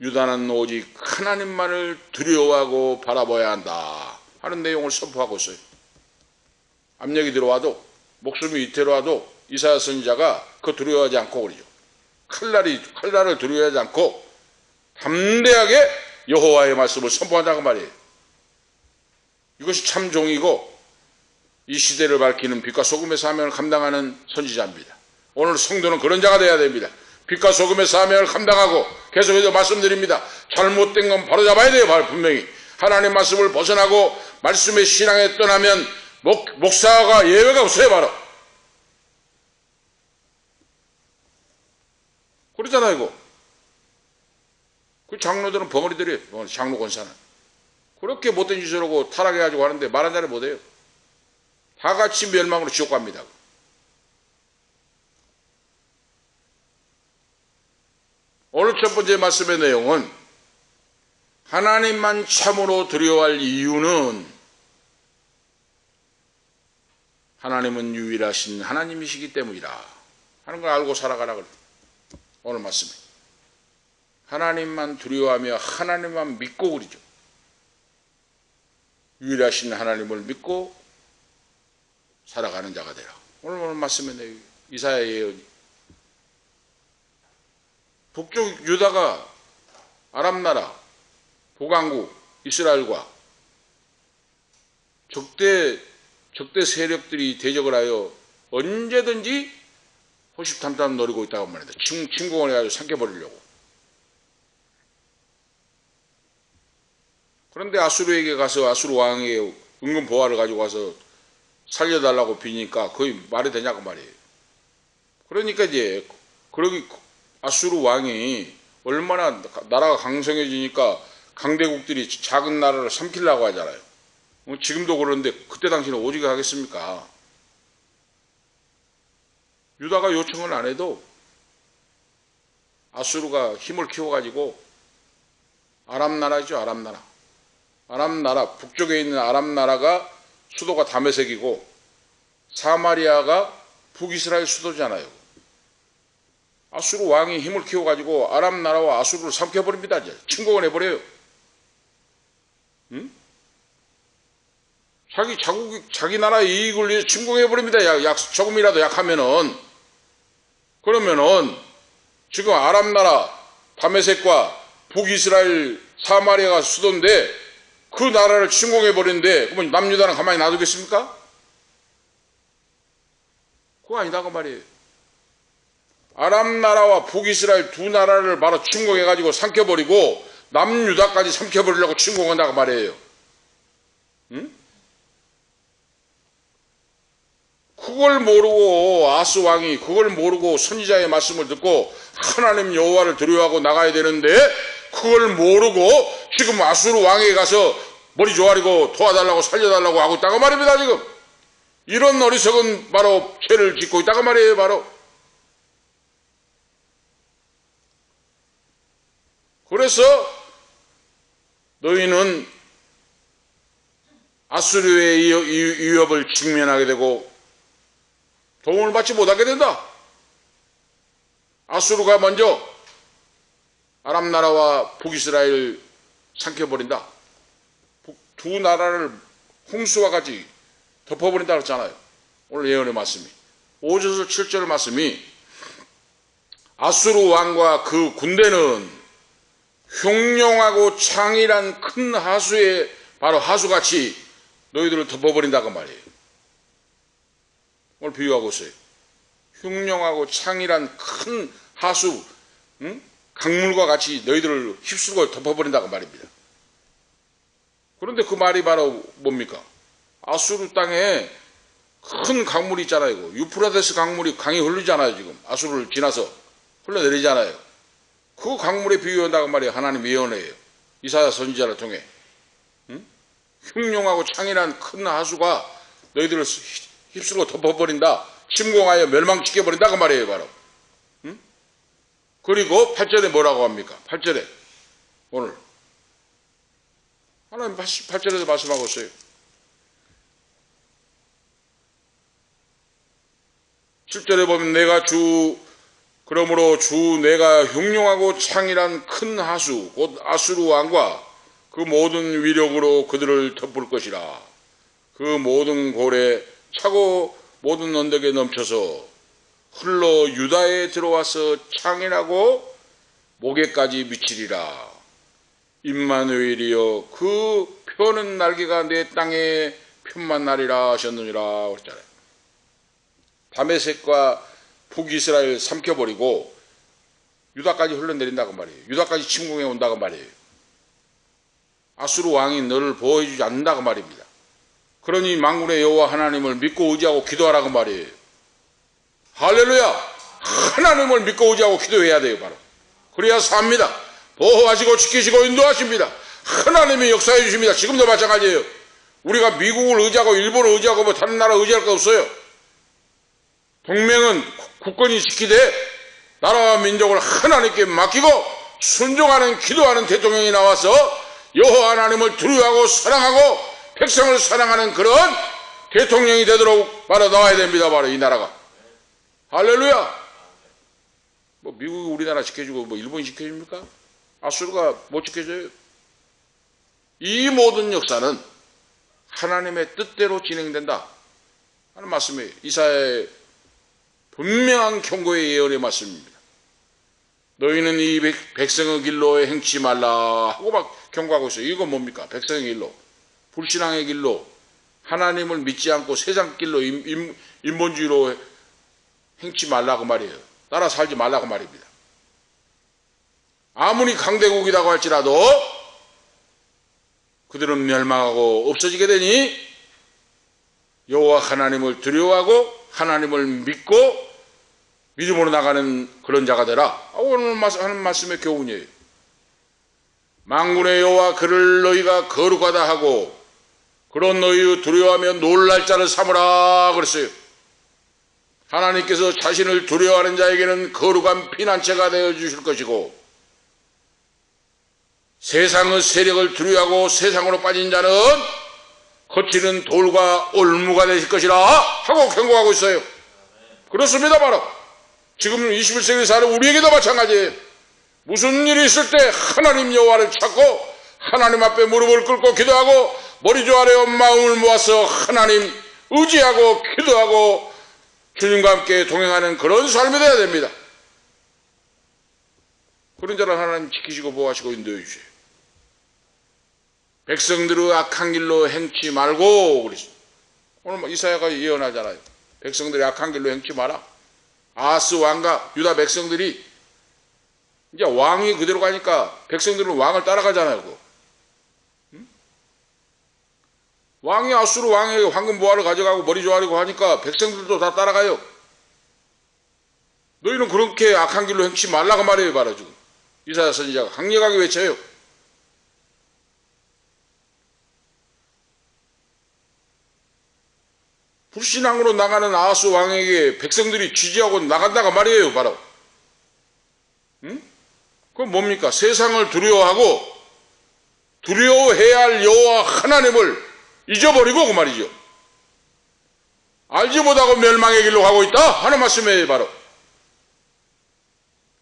유다는 오직 하나님만을 두려워하고 바라봐야 한다 하는 내용을 선포하고 있어요. 압력이 들어와도 목숨이 위태로워도 이사야 선지자가 그거 두려워하지 않고 그러죠. 칼날을 두려워하지 않고 담대하게 여호와의 말씀을 선포한다고 말이에요. 이것이 참 종이고 이 시대를 밝히는 빛과 소금의 사명을 감당하는 선지자입니다. 오늘 성도는 그런 자가 되어야 됩니다. 빛과 소금의 사명을 감당하고 계속해서 말씀드립니다. 잘못된 건 바로잡아야 돼요. 분명히 하나님 말씀을 벗어나고 말씀의 신앙에 떠나면 목사가 예외가 없어요. 바로 그러잖아요. 이거 그 장로들은 벙어리들이에요. 장로 권사는 그렇게 못된 짓을 하고 타락해가지고 하는데 말 한 자리 못해요. 다 같이 멸망으로 지옥 갑니다. 오늘 첫 번째 말씀의 내용은 하나님만 참으로 두려워할 이유는 하나님은 유일하신 하나님이시기 때문이라 하는 걸 알고 살아가라 그래요. 오늘 말씀에 하나님만 두려워하며 하나님만 믿고 그러죠. 유일하신 하나님을 믿고 살아가는 자가 되라. 오늘 말씀에 내용 이사야 예언이 북쪽 유다가 아람나라 북왕국 이스라엘과 적대 세력들이 대적을 하여 언제든지 호시탐탐 노리고 있다고 말합니다. 침공을 해가지고 삼켜버리려고. 그런데 아수르에게 가서 아수르 왕에게 은근 보화를 가지고 와서 살려달라고 비니까 거의 말이 되냐고 말이에요. 그러니까 이제 그러기 아수르 왕이 얼마나 나라가 강성해지니까 강대국들이 작은 나라를 삼키려고 하잖아요. 지금도 그러는데 그때 당시는 오지게 하겠습니까? 유다가 요청을 안 해도 아수르가 힘을 키워가지고 아람나라죠. 아람나라 북쪽에 있는 아람나라가 수도가 다메섹이고 사마리아가 북이스라엘 수도잖아요. 아수르 왕이 힘을 키워가지고 아람나라와 아수르를 삼켜버립니다. 이제 침공을 해버려요. 자기 나라 이익을 위해서 침공해버립니다. 조금이라도 약하면은. 그러면은, 지금 아람 나라, 다메섹과 북이스라엘 사마리아가 수도인데, 그 나라를 침공해버리는데, 그러면 남유다는 가만히 놔두겠습니까? 그거 아니다, 그 말이에요. 아람 나라와 북이스라엘 두 나라를 바로 침공해가지고 삼켜버리고, 남유다까지 삼켜버리려고 침공한다고 말이에요. 응? 그걸 모르고 아스 왕이 그걸 모르고 선지자의 말씀을 듣고 하나님 여호와를 두려워하고 나가야 되는데 그걸 모르고 지금 아수르 왕에게 가서 머리 조아리고 도와달라고 살려달라고 하고 있다고 말입니다. 지금 이런 어리석은 바로 죄를 짓고 있다고 말이에요. 바로 그래서 너희는 아수르의 위협을 직면하게 되고 도움을 받지 못하게 된다. 아수르가 먼저 아람 나라와 북이스라엘 삼켜버린다. 두 나라를 홍수와 같이 덮어버린다 그랬잖아요. 오늘 예언의 말씀이 5절에서 7절 말씀이 아수르 왕과 그 군대는 흉룡하고 창이란 큰 하수의 바로 하수같이 너희들을 덮어버린다고 말이에요. 오늘 비유하고 있어요. 흉룡하고 창이란 큰 하수, 강물과 같이 너희들을 휩쓸고 덮어버린다고 말입니다. 그런데 그 말이 바로 뭡니까? 아수르 땅에 큰 강물이 있잖아요. 유프라데스 강물이 강이 흐르잖아요. 지금 아수르를 지나서 흘러내리잖아요. 그 강물에 비유한다고 말이에요. 하나님 예언이에요. 이사야 선지자를 통해. 흉룡하고 창이란 큰 하수가 너희들을 휩쓸고 덮어버린다. 침공하여 멸망시켜버린다. 그 말이에요. 바로. 그리고 8절에 뭐라고 합니까? 8절에 오늘 하나님 8절에서 말씀하고 있어요. 7절에 보면 그러므로 내가 흉룡하고 창이란 큰 하수 곧 아수르 왕과 그 모든 위력으로 그들을 덮을 것이라. 그 모든 골에 차고 모든 언덕에 넘쳐서 흘러 유다에 들어와서 창이라고 목에까지 미치리라. 임마누엘이여 그 펴는 날개가 내 땅에 편만 나리라 하셨느니라 그랬잖아요. 다메섹과 북이스라엘 삼켜버리고 유다까지 흘러내린다고 말이에요. 유다까지 침공해 온다고 말이에요. 아수르 왕이 너를 보호해주지 않는다고 말입니다. 그러니 만군의 여호와 하나님을 믿고 의지하고 기도하라고 말이에요. 할렐루야! 하나님을 믿고 의지하고 기도해야 돼요. 바로 그래야 삽니다. 보호하시고 지키시고 인도하십니다. 하나님이 역사해 주십니다. 지금도 마찬가지예요. 우리가 미국을 의지하고 일본을 의지하고 뭐 다른 나라 의지할 거 없어요. 동맹은 국권이 지키되 나라와 민족을 하나님께 맡기고 순종하는 기도하는 대통령이 나와서 여호와 하나님을 두려워하고 사랑하고 백성을 사랑하는 그런 대통령이 되도록 바로 나와야 됩니다. 바로 이 나라가. 할렐루야. 뭐 미국이 우리나라 지켜주고 뭐 일본이 지켜줍니까? 아수르가 못 지켜줘요. 이 모든 역사는 하나님의 뜻대로 진행된다 하는 말씀이에요. 이사야의 분명한 경고의 예언의 말씀입니다. 너희는 이 백성의 길로 행치 말라 하고 막 경고하고 있어요. 이건 뭡니까? 백성의 길로, 불신앙의 길로, 하나님을 믿지 않고 세상 길로 인본주의로 행치 말라고 말이에요. 따라 살지 말라고 말입니다. 아무리 강대국이라고 할지라도 그들은 멸망하고 없어지게 되니 여호와 하나님을 두려워하고 하나님을 믿고 믿음으로 나가는 그런 자가 되라. 오늘 하는 말씀의 교훈이에요. 만군의 여호와 그를 너희가 거룩하다 하고 그런 너희 두려워하며 놀랄 자를 삼으라 그랬어요. 하나님께서 자신을 두려워하는 자에게는 거룩한 피난처가 되어 주실 것이고 세상의 세력을 두려워하고 세상으로 빠진 자는 거칠은 돌과 올무가 되실 것이라 하고 경고하고 있어요. 그렇습니다. 바로 지금 21세기 사는 우리에게도 마찬가지예요. 무슨 일이 있을 때 하나님 여호와를 찾고 하나님 앞에 무릎을 꿇고 기도하고 머리조 아래 마음을 모아서 하나님 의지하고 기도하고 주님과 함께 동행하는 그런 삶이 되어야 됩니다. 그런 자를 하나님 지키시고 보호하시고 인도해 주세요. 백성들의 악한 길로 행치 말고 그랬습니다. 오늘 이사야가 예언하잖아요. 백성들이 악한 길로 행치 마라. 아하스 왕과 유다 백성들이 이제 왕이 그대로 가니까 백성들은 왕을 따라가잖아요. 왕이 아수르 왕에게 황금 보화를 가져가고 머리 조아리고 하니까 백성들도 다 따라가요. 너희는 그렇게 악한 길로 행치 말라고 말해요. 바로 지금 이사야 선지자가 강력하게 외쳐요. 불신앙으로 나가는 아하스 왕에게 백성들이 지지하고 나간다고 말이에요. 바로 그건 뭡니까? 세상을 두려워하고 두려워해야 할 여호와 하나님을 잊어버리고 그 말이죠. 알지 못하고 멸망의 길로 가고 있다 하는 말씀이에요. 바로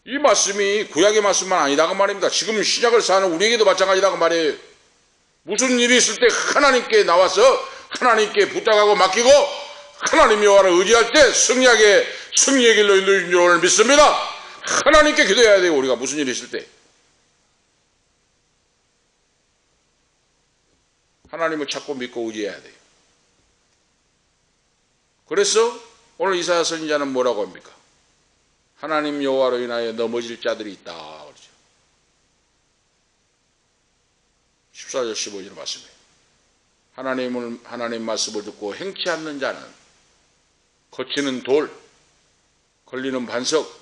이 말씀이 구약의 말씀만 아니다 그 말입니다. 지금 신약을 사는 우리에게도 마찬가지다 그 말이에요. 무슨 일이 있을 때 하나님께 나와서 하나님께 부탁하고 맡기고 하나님 여호와를 의지할 때 승리의 길로 인도해 주신 줄 믿습니다. 하나님께 기도해야 돼요. 우리가 무슨 일이 있을 때 하나님을 찾고 믿고 의지해야 돼요. 그래서 오늘 이사야 선지자는 뭐라고 합니까? 하나님 여호와로 인하여 넘어질 자들이 있다 그러죠. 14절 15절 말씀에 하나님 말씀을 듣고 행치 않는 자는 거치는 돌, 걸리는 반석,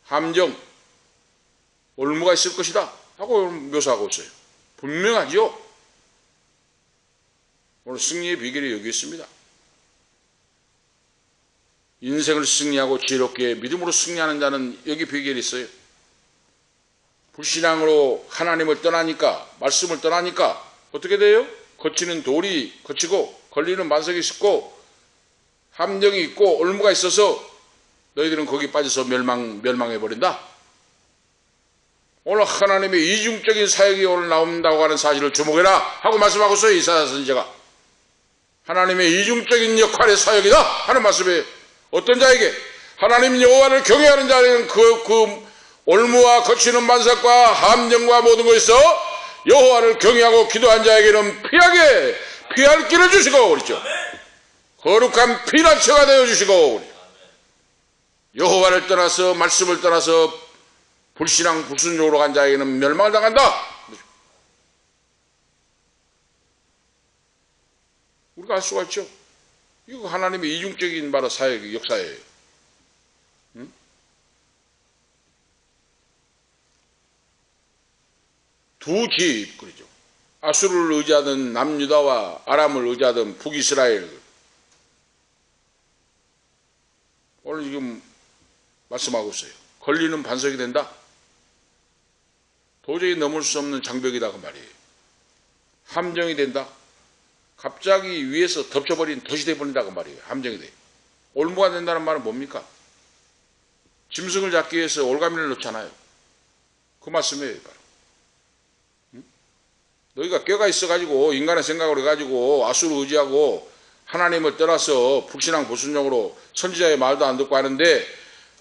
함정, 올무가 있을 것이다 하고 묘사하고 있어요. 분명하죠. 오늘 승리의 비결이 여기 있습니다. 인생을 승리하고 지혜롭게 믿음으로 승리하는 자는 여기 비결이 있어요. 불신앙으로 하나님을 떠나니까, 말씀을 떠나니까 어떻게 돼요? 거치는 돌이 거치고 걸리는 반석이 있고 함정이 있고 올무가 있어서 너희들은 거기 빠져서 멸망해버린다. 오늘 하나님의 이중적인 사역이 오늘 나온다고 하는 사실을 주목해라 하고 말씀하고 있어요. 이사야 선지자가 하나님의 이중적인 역할의 사역이다 하는 말씀이에요. 어떤 자에게? 하나님 여호와를 경외하는 자에게는 그 올무와 거치는 반석과 함정과 모든 것에서 여호와를 경외하고 기도한 자에게는 피할 길을 주시고 그랬죠. 거룩한 피난처가 되어주시고 여호와를 떠나서 말씀을 떠나서 불신앙 불순종으로 간 자에게는 멸망을 당한다. 우리가 알 수가 있죠. 이거 하나님의 이중적인 바로 사역 역사예요. 응? 두 집 그러죠. 아수르를 의지하던 남유다와 아람을 의지하던 북이스라엘. 오늘 지금 말씀하고 있어요. 걸리는 반석이 된다. 도저히 넘을 수 없는 장벽이다 그 말이에요. 함정이 된다. 갑자기 위에서 덮쳐버린 덫이 돼버린다 그 말이에요. 함정이 돼. 올무가 된다는 말은 뭡니까? 짐승을 잡기 위해서 올가미를 넣잖아요. 그 말씀이에요. 바로. 응? 너희가 꾀가 있어가지고 인간의 생각을 해가지고 아수르 의지하고 하나님을 떠나서 불신앙 불순종으로 선지자의 말도 안 듣고 하는데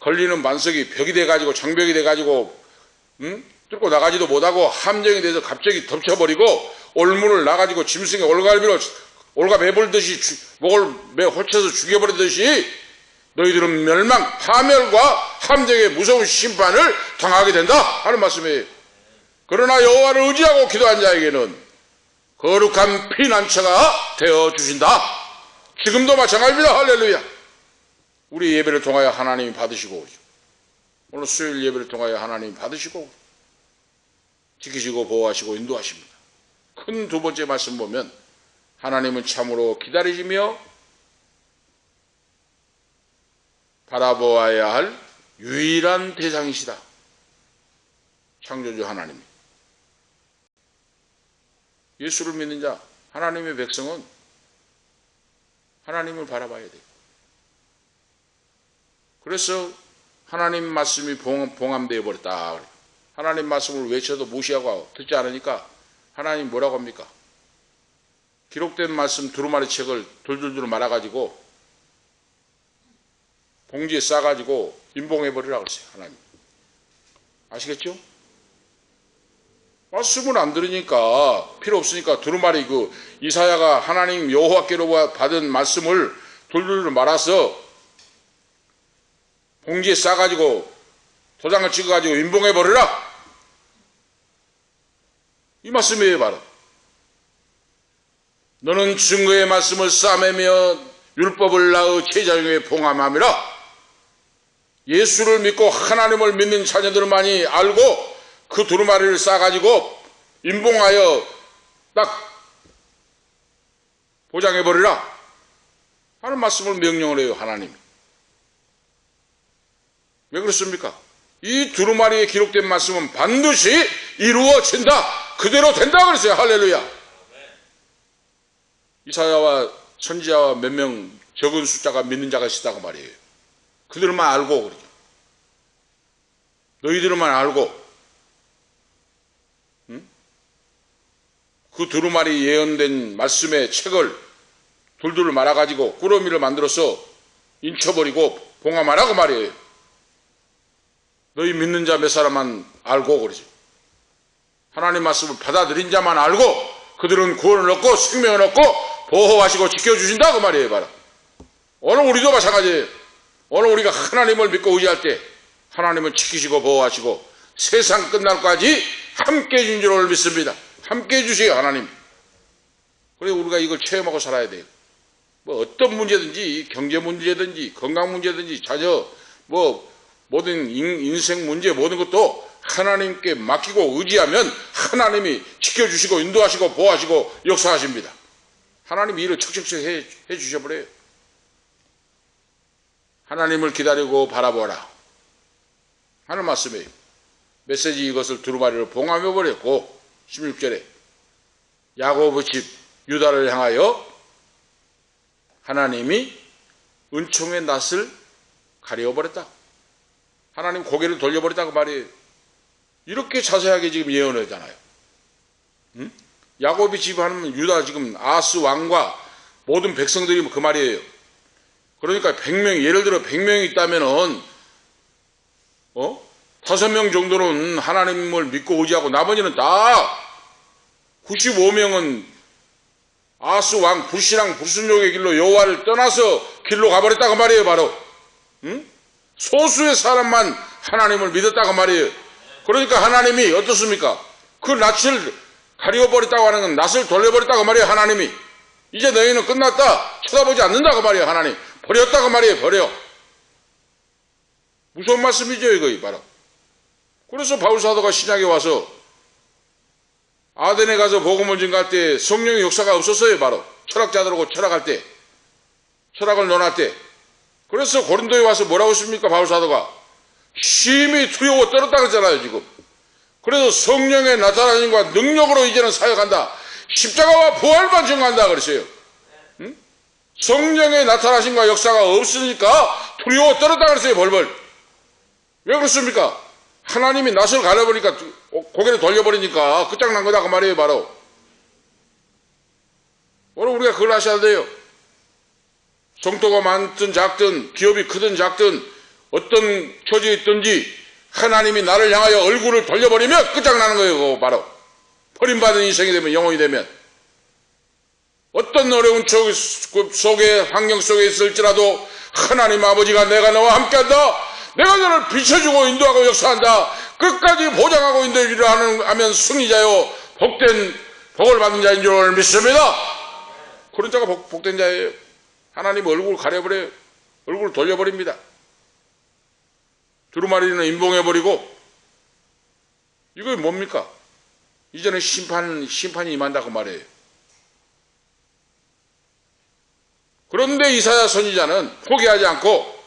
걸리는 반석이 벽이 돼가지고 장벽이 돼가지고 뚫고 나가지도 못하고 함정이 돼서 갑자기 덮쳐버리고 올무를 나가지고 짐승의 올갈비로 올가매불듯이 목을 매 홀쳐서 죽여버리듯이 너희들은 파멸과 함정의 무서운 심판을 당하게 된다 하는 말씀이에요. 그러나 여호와를 의지하고 기도한 자에게는 거룩한 피난처가 되어주신다. 지금도 마찬가지입니다. 할렐루야. 우리 예배를 통하여 하나님이 받으시고 오늘 수요일 예배를 통하여 하나님이 받으시고 지키시고 보호하시고 인도하십니다. 큰 두 번째 말씀 보면 하나님은 참으로 기다리시며 바라보아야 할 유일한 대상이시다. 창조주 하나님. 예수를 믿는 자 하나님의 백성은 하나님을 바라봐야 돼요. 그래서 하나님 말씀이 봉함되어 버렸다. 하나님 말씀을 외쳐도 무시하고 듣지 않으니까 하나님 뭐라고 합니까? 기록된 말씀 두루마리 책을 돌돌돌 말아가지고 봉지에 싸가지고 임봉해버리라고 그랬어요. 하나님. 아시겠죠? 말씀을 안 들으니까 필요 없으니까 두루마리 이사야가 하나님 여호와께로 받은 말씀을 돌돌돌 말아서 봉지에 싸가지고 도장을 찍어가지고 임봉해버리라. 이 말씀이에요. 바로 너는 증거의 말씀을 싸매며 율법을 나의 제자중에 봉함함이라. 예수를 믿고 하나님을 믿는 자녀들만이 알고 그 두루마리를 싸가지고 임봉하여 딱 보장해버리라 하는 말씀을 명령을 해요. 하나님이. 왜 그렇습니까? 이 두루마리에 기록된 말씀은 반드시 이루어진다. 그대로 된다 그랬어요. 할렐루야. 이사야와 선지자와 몇 명 적은 숫자가 믿는 자가 있다고 말이에요. 그들만 알고 그러죠. 너희들만 알고 그 두루마리 예언된 말씀의 책을 돌돌 말아가지고 꾸러미를 만들어서 인쳐버리고 봉함하라고 말이에요. 너희 믿는 자 몇 사람만 알고 그러죠. 하나님 말씀을 받아들인 자만 알고 그들은 구원을 얻고 생명을 얻고 보호하시고 지켜주신다 그 말이에요. 바로 오늘 우리도 마찬가지예요. 오늘 우리가 하나님을 믿고 의지할 때 하나님은 지키시고 보호하시고 세상 끝날까지 함께 해준 줄 믿습니다. 함께 해주세요. 하나님. 그래서 우리가 이걸 체험하고 살아야 돼요. 뭐 어떤 문제든지 경제 문제든지 건강 문제든지 자녀 모든 인생 문제 모든 것도 하나님께 맡기고 의지하면 하나님이 지켜주시고 인도하시고 보호하시고 역사하십니다. 하나님이 일을 척척척 해 주셔버려요. 하나님을 기다리고 바라보라 하는 말씀이에요. 메시지 이것을 두루마리로 봉함해 버렸고 16절에 야고보 집 유다를 향하여 하나님이 은총의 낯을 가려버렸다. 하나님 고개를 돌려버렸다고 말이에요. 이렇게 자세하게 지금 예언을 하잖아요. 야곱이 집 하면 유다 지금 아스 왕과 모든 백성들이 그 말이에요. 그러니까 100명, 예를 들어 100명이 있다면은 5명 정도는 하나님을 믿고 의지하고 나머지는 다 95명은 아스 왕 불신앙 불순종의 길로 여호와를 떠나서 길로 가버렸다고 말이에요. 바로 소수의 사람만 하나님을 믿었다고 말이에요. 그러니까 하나님이 어떻습니까? 그 낯을 가려버렸다고 하는 건 낯을 돌려버렸다고 말이에요. 하나님이 이제 너희는 끝났다 쳐다보지 않는다고 말이에요. 하나님 버렸다고 말이에요. 버려. 무서운 말씀이죠 이거 바로. 그래서 바울사도가 신약에 와서 아덴에 가서 복음을 전갈 때 성령의 역사가 없었어요. 바로 철학자들하고 철학할 때 철학을 논할 때. 그래서 고린도에 와서 뭐라고 했습니까? 바울사도가 심히 두려워 떨었다 그랬잖아요 지금. 그래서 성령의 나타나심과 능력으로 이제는 사역한다. 십자가와 부활만 증거한다 그랬어요. 성령의 나타나심과 역사가 없으니까 두려워 떨었다 그랬어요. 벌벌. 왜 그렇습니까? 하나님이 낯을 가려버리니까 고개를 돌려버리니까 끝장난 거다 그 말이에요. 바로 오늘 우리가 그걸 하셔야 돼요. 성도가 많든 작든 기업이 크든 작든 어떤 처지에 있든지 하나님이 나를 향하여 얼굴을 돌려버리면 끝장나는 거예요. 바로 버림받은 인생이 되면 영혼이 되면 어떤 어려운 속에 환경 속에 있을지라도 하나님 아버지가 내가 너와 함께한다. 내가 너를 비춰주고 인도하고 역사한다. 끝까지 보장하고 인도해주려 하면 승리자요 복을 받은 자인 줄 믿습니다. 그런 자가 복된 자예요. 하나님 얼굴을 가려버려요. 얼굴을 돌려버립니다. 두루마리는 임봉해버리고 이거 뭡니까? 이제는 심판이 임한다고 말해요. 그런데 이사야 선지자는 포기하지 않고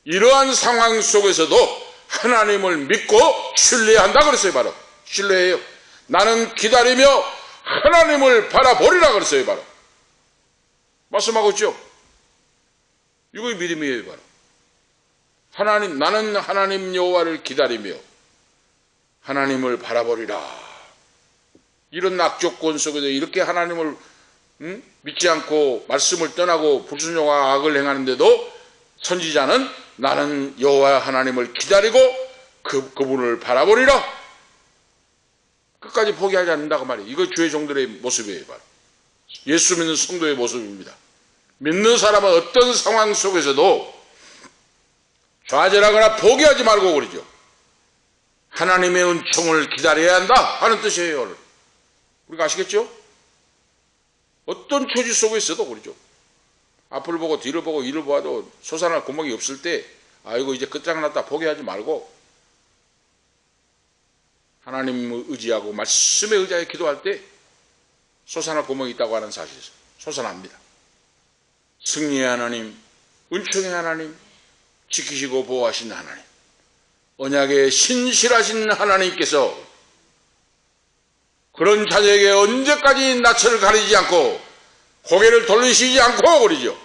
이러한 상황 속에서도 하나님을 믿고 신뢰한다 그랬어요. 바로 신뢰해요. 나는 기다리며 하나님을 바라보리라 그랬어요. 바로 말씀하고 있죠. 이거 믿음이에요. 바로 나는 하나님 여호와를 기다리며 하나님을 바라보리라. 이런 악조건 속에서 이렇게 하나님을 믿지 않고 말씀을 떠나고 불순종과 악을 행하는데도 선지자는 나는 여호와 하나님을 기다리고 그분을 바라보리라. 끝까지 포기하지 않는다고 말이에요. 이거 주의 종들의 모습이에요. 바로 예수 믿는 성도의 모습입니다. 믿는 사람은 어떤 상황 속에서도 좌절하거나 포기하지 말고 그러죠. 하나님의 은총을 기다려야 한다 하는 뜻이에요. 우리가 아시겠죠? 어떤 처지 속에 있어도 그러죠. 앞을 보고 뒤를 보고 이를 보아도 솟아날 구멍이 없을 때 아이고 이제 끝장났다 포기하지 말고 하나님을 의지하고 말씀에 의지하여 기도할 때 솟아날 구멍이 있다고 하는 사실이 솟아납니다. 승리의 하나님, 은총의 하나님, 지키시고 보호하신 하나님, 언약에 신실하신 하나님께서 그런 자녀에게 언제까지 낯을 가리지 않고 고개를 돌리시지 않고 그러죠.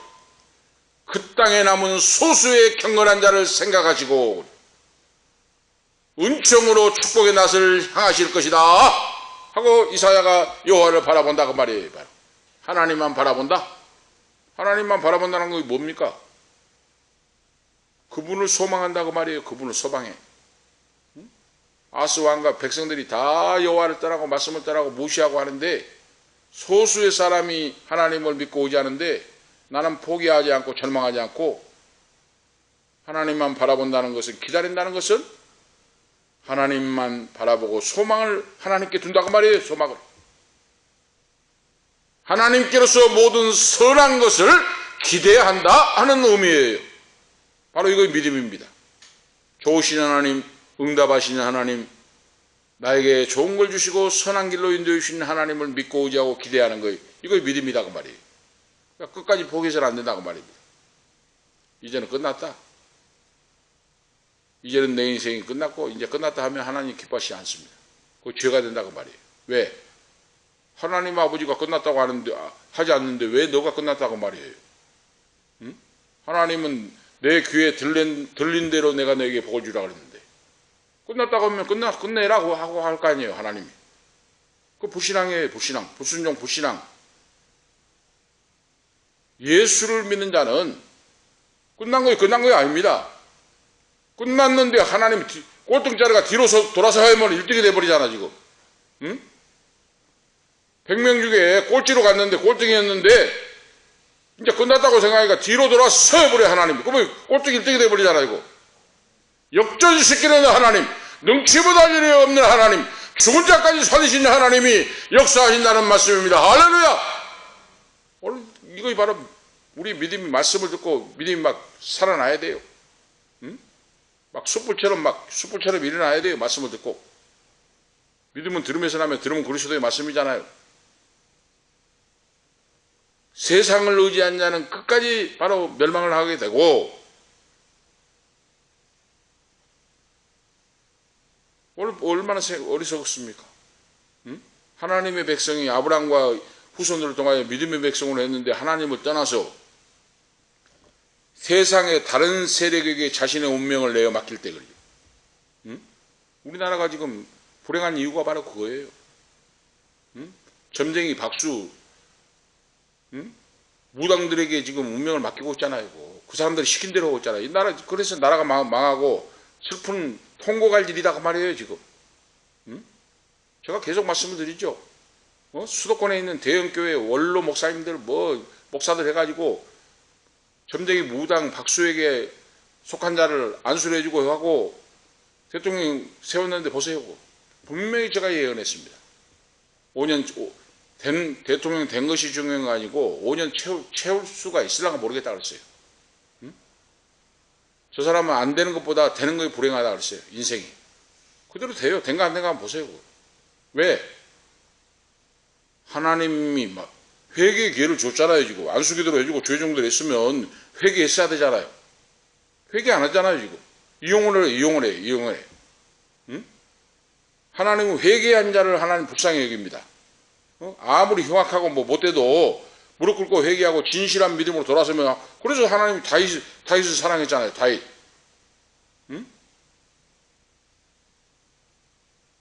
그 땅에 남은 소수의 경건한 자를 생각하시고 은총으로 축복의 낯을 향하실 것이다 하고 이사야가 여호와를 바라본다 그 말이에요. 바로 하나님만 바라본다. 하나님만 바라본다는 게 뭡니까? 그분을 소망한다 그 말이에요. 그분을 소망해. 아스 왕과 백성들이 다 여호와를 떠나고 말씀을 떠나고 무시하고 하는데 소수의 사람이 하나님을 믿고 오지 않은데 나는 포기하지 않고 절망하지 않고 하나님만 바라본다는 것은, 기다린다는 것은 하나님만 바라보고 소망을 하나님께 둔다고 말이에요. 소망을 하나님께로서 모든 선한 것을 기대한다 하는 의미예요. 바로 이거 믿음입니다. 좋으신 하나님, 응답하시는 하나님, 나에게 좋은 걸 주시고 선한 길로 인도해 주시는 하나님을 믿고 의지하고 기대하는 거예요. 이거 믿음이다 그 말이에요. 그러니까 끝까지 포기해서는 안 된다고 말입니다. 이제는 끝났다. 이제는 내 인생이 끝났고 이제 끝났다 하면 하나님 기뻐하시지 않습니다. 그거 죄가 된다고 말이에요. 왜? 하나님 아버지가 끝났다고 하지 않는데 왜 너가 끝났다고 말이에요? 응? 하나님은 내 귀에 들린 대로 내가 너에게 복을 주라 그랬는데 끝났다고 하면 끝내라고 하고 할 거 아니에요. 하나님이. 그 불신앙이에요. 불신앙. 불순종 불신앙. 예수를 믿는 자는 끝난 거예요 아닙니다. 끝났는데 하나님 꼴등자리가 뒤로 돌아서 하면 1등이 돼버리잖아 지금. 응? 100명 중에 꼴찌로 갔는데 꼴등이었는데 이제 끝났다고 생각하니까 뒤로 돌아서 서버려 하나님. 그러면 꼴등 1등이 돼버리잖아 이거. 역전시키는 하나님, 능치보다 일이 없는 하나님, 죽은 자까지 살리시는 하나님이 역사하신다는 말씀입니다. 할렐루야. 오늘 이거 바로 우리 믿음이 말씀을 듣고 믿음이 막 살아나야 돼요. 응? 막 숯불처럼 일어나야 돼요. 말씀을 듣고. 믿음은 들으면서 나면 들으면 그리스도의 말씀이잖아요. 세상을 의지한 자는 끝까지 바로 멸망을 하게 되고 얼마나 어리석습니까? 응? 하나님의 백성이 아브라함과 후손들을 통하여 믿음의 백성으로 했는데 하나님을 떠나서 세상의 다른 세력에게 자신의 운명을 내어 맡길 때 그래요. 응? 우리나라가 지금 불행한 이유가 바로 그거예요. 응? 점쟁이 박수, 응? 무당들에게 지금 운명을 맡기고 있잖아요. 그 사람들이 시킨 대로 하고 있잖아요. 이 나라, 그래서 나라가 망하고 슬픈 통곡할 일이다 그 말이에요 지금. 응? 제가 계속 말씀을 드리죠. 수도권에 있는 대형교회 원로 목사님들 목사들 해가지고 점쟁이 무당 박수에게 속한 자를 안수를 해주고 하고 대통령 세웠는데 보세요. 분명히 제가 예언했습니다. 5년 대통령 된 것이 중요한 거 아니고 5년 채울 수가 있을랑가 모르겠다 그랬어요. 응? 저 사람은 안 되는 것보다 되는 것이 불행하다 그랬어요. 인생이. 그대로 돼요. 된가 안 된가 한번 보세요. 왜? 하나님이 막 회개의 기회를 줬잖아요. 지금 안수기도로 해주고 죄종들 했으면 회개했어야 되잖아요. 회개 안 하잖아요. 지금 이용을 해. 응? 하나님은 회개한 자를 하나님 불쌍히 여깁니다. 아무리 흉악하고 못돼도 무릎 꿇고 회개하고 진실한 믿음으로 돌아서면, 그래서 하나님이 다윗을 사랑했잖아요. 다윗. 응?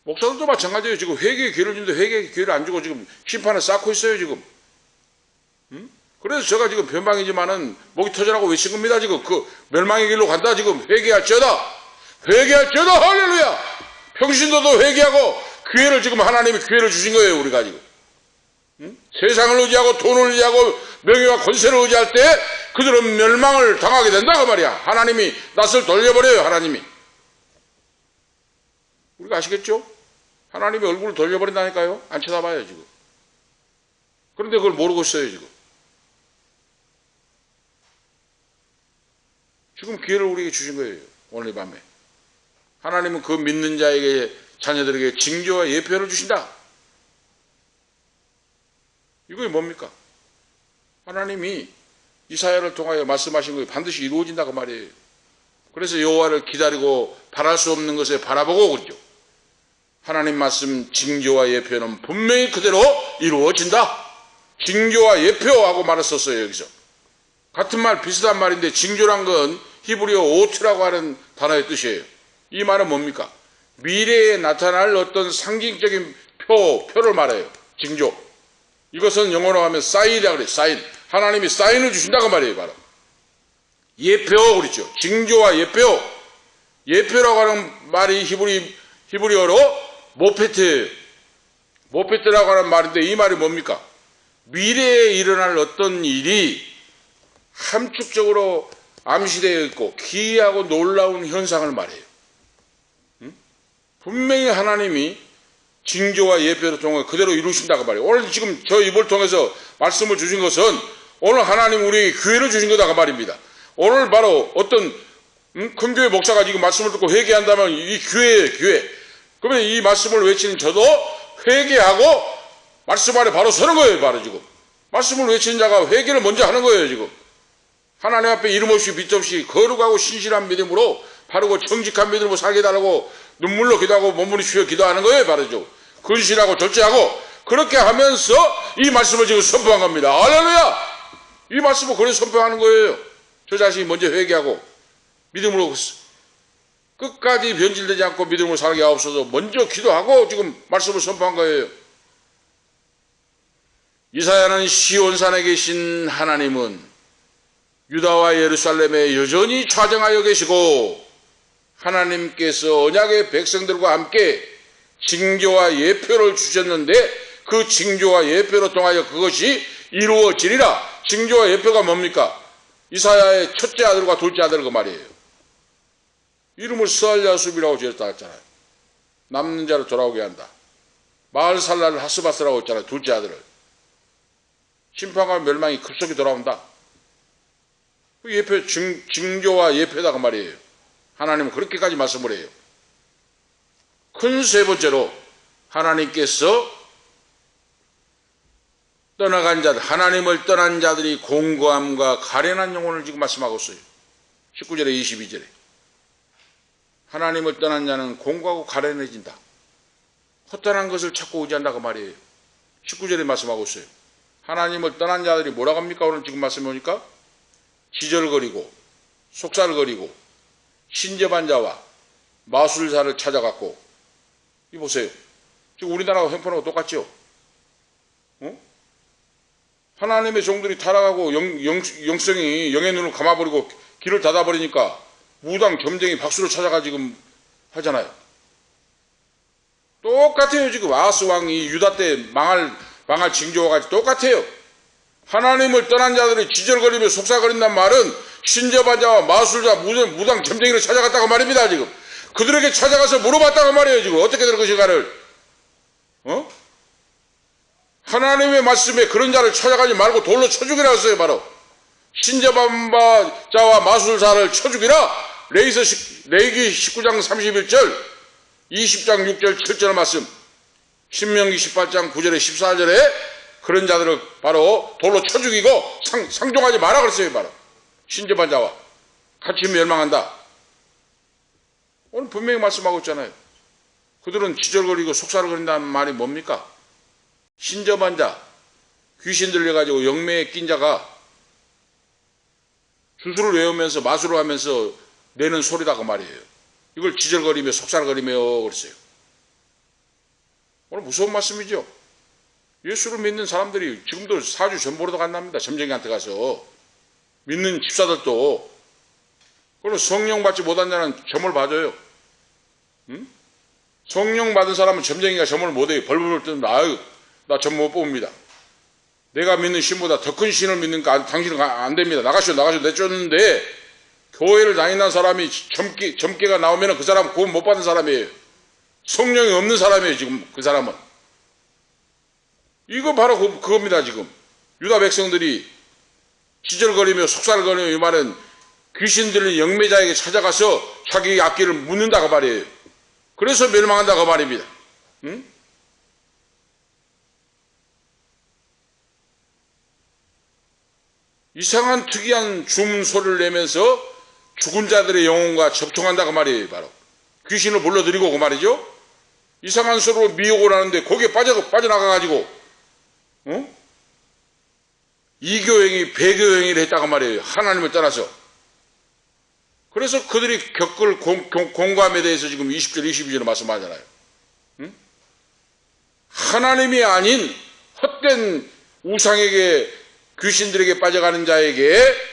목사들도 마찬가지예요. 지금 회개의 기회를 주는데 회개의 기회를 안 주고 지금 심판을 쌓고 있어요. 지금. 그래서 제가 지금 변방이지만은 목이 터져라고 외친 겁니다. 지금 그 멸망의 길로 간다. 지금 회개할지어다. 회개할지어다. 할렐루야. 평신도도 회개하고 기회를 지금 하나님이 기회를 주신 거예요. 우리가 지금. 응? 세상을 의지하고 돈을 의지하고 명예와 권세를 의지할 때 그들은 멸망을 당하게 된다 그 말이야. 하나님이 낯을 돌려버려요. 하나님이. 우리가 아시겠죠? 하나님이 얼굴을 돌려버린다니까요. 안 쳐다봐요 지금. 그런데 그걸 모르고 있어요 지금. 지금 기회를 우리에게 주신 거예요. 오늘 이 밤에. 하나님은 그 믿는 자에게 자녀들에게 징조와 예표를 주신다. 이게 뭡니까? 하나님이 이사야를 통하여 말씀하신 것이 반드시 이루어진다 그 말이에요. 그래서 여호와를 기다리고 바랄 수 없는 것에 바라보고 그러죠. 하나님 말씀 징조와 예표는 분명히 그대로 이루어진다. 징조와 예표하고 말을 썼어요. 여기서 같은 말 비슷한 말인데 징조란 건 히브리어 오트라고 하는 단어의 뜻이에요. 이 말은 뭡니까? 미래에 나타날 어떤 상징적인 표를 말해요. 징조. 이것은 영어로 하면 사인이라고 그래요. 사인. 하나님이 사인을 주신다고 말이에요. 바로 예표 그렇죠. 징조와 예표. 예표라고 하는 말이 히브리어로 모페트라고 하는 말인데 이 말이 뭡니까? 미래에 일어날 어떤 일이 함축적으로 암시되어 있고 기이하고 놀라운 현상을 말해요. 분명히 하나님이 징조와 예표를 통해 그대로 이루신다고 말이에요. 오늘 지금 저 입을 통해서 말씀을 주신 것은 오늘 하나님 우리에게 기회를 주신 거다 그 말입니다. 오늘 바로 어떤 큰 교회 목사가 지금 말씀을 듣고 회개한다면 이 기회예요. 기회. 그러면 이 말씀을 외치는 저도 회개하고 말씀 안에 바로 서는 거예요. 바로 지금 말씀을 외치는 자가 회개를 먼저 하는 거예요. 지금 하나님 앞에 이름 없이 빚 없이 거룩하고 신실한 믿음으로 바르고 정직한 믿음으로 살게 달라고 눈물로 기도하고 몸부림 쉬어 기도하는 거예요. 바르죠. 근신하고 절제하고 그렇게 하면서 이 말씀을 지금 선포한 겁니다. 할렐루야. 이 말씀을 그래서 선포하는 거예요. 저 자신이 먼저 회개하고 믿음으로 끝까지 변질되지 않고 믿음으로 살게 하옵소서 먼저 기도하고 지금 말씀을 선포한 거예요. 이사야는 시온산에 계신 하나님은 유다와 예루살렘에 여전히 좌정하여 계시고 하나님께서 언약의 백성들과 함께 징조와 예표를 주셨는데 그 징조와 예표로 통하여 그것이 이루어지리라. 징조와 예표가 뭡니까? 이사야의 첫째 아들과 둘째 아들 그 말이에요. 이름을 스알야숲이라고 지었다 했잖아요. 남는 자를 돌아오게 한다. 마을살라를 하스바스라고 했잖아요. 둘째 아들을. 심판과 멸망이 급속히 돌아온다. 그 예표, 징조와 예표다 그 말이에요. 하나님은 그렇게까지 말씀을 해요. 큰 세 번째로 하나님께서 떠나간 자들, 하나님을 떠난 자들이 공고함과 가련한 영혼을 지금 말씀하고 있어요. 19절에 22절에. 하나님을 떠난 자는 공고하고 가련해진다. 허탄한 것을 찾고 의지한다 그 말이에요. 19절에 말씀하고 있어요. 하나님을 떠난 자들이 뭐라고 합니까? 오늘 지금 말씀해 보니까 기절거리고 속살거리고 신접한 자와 마술사를 찾아갔고 이 보세요. 지금 우리나라와 형편하고 똑같죠? 하나님의 종들이 타락하고 영성이 영의 눈을 감아버리고 길을 닫아버리니까 무당 점쟁이 박수를 찾아가 지금 하잖아요. 똑같아요. 지금 아하스 왕이 유다 때 망할 징조와 같이 똑같아요. 하나님을 떠난 자들이 지절거리며 속삭거린단 말은 신접한 자와 마술자, 무당 점쟁이를 찾아갔다고 말입니다. 지금 그들에게 찾아가서 물어봤다고 말이에요. 지금 어떻게 될 것인가를. 하나님의 말씀에 그런 자를 찾아가지 말고 돌로 쳐 죽이라 했어요. 바로 신접한 자와 마술사를 쳐 죽이라. 레위기 19장 31절 20장 6절 7절 말씀, 신명기 18장 9절에 14절에 그런 자들을 바로 돌로 쳐 죽이고 상종하지 마라 그랬어요. 바로 신접한 자와 같이 멸망한다. 오늘 분명히 말씀하고 있잖아요. 그들은 지절거리고 속살거린다는 말이 뭡니까? 신접한 자, 귀신 들려가지고 영매에 낀 자가 주술을 외우면서 마술을 하면서 내는 소리다 그 말이에요. 이걸 지절거리며 속살거리며 그랬어요. 오늘 무서운 말씀이죠. 예수를 믿는 사람들이 지금도 사주 전보로도 간답니다. 점쟁이한테 가서. 믿는 집사들도. 그리고 성령 받지 못한 자는 점을 봐줘요. 응? 성령 받은 사람은 점쟁이가 점을 못해요. 벌벌 떨면 아유 나 점 못 봅니다. 내가 믿는 신보다 더 큰 신을 믿는가 당신은 안 됩니다. 나가시오 내쫓는데 교회를 다니는 사람이 점괘가 나오면 그 사람은 구원 못 받은 사람이에요. 성령이 없는 사람이에요. 지금 그 사람은. 이거 바로 그겁니다. 지금 유다 백성들이 기절거리며 속살거리며 이 말은 귀신 들린 영매자에게 찾아가서 자기 앞길을 묻는다고 말이에요. 그래서 멸망한다고 말입니다. 응? 이상한 특이한 주문 소리를 내면서 죽은 자들의 영혼과 접촉한다고 말이에요. 바로 귀신을 불러들이고 그 말이죠. 이상한 소리로 미혹을 하는데 거기에 빠져나가가지고 이교행이 배교행위를 했다고 말이에요. 하나님을 떠나서. 그래서 그들이 겪을 공감에 대해서 지금 20절 22절에 말씀하잖아요. 하나님이 아닌 헛된 우상에게 귀신들에게 빠져가는 자에게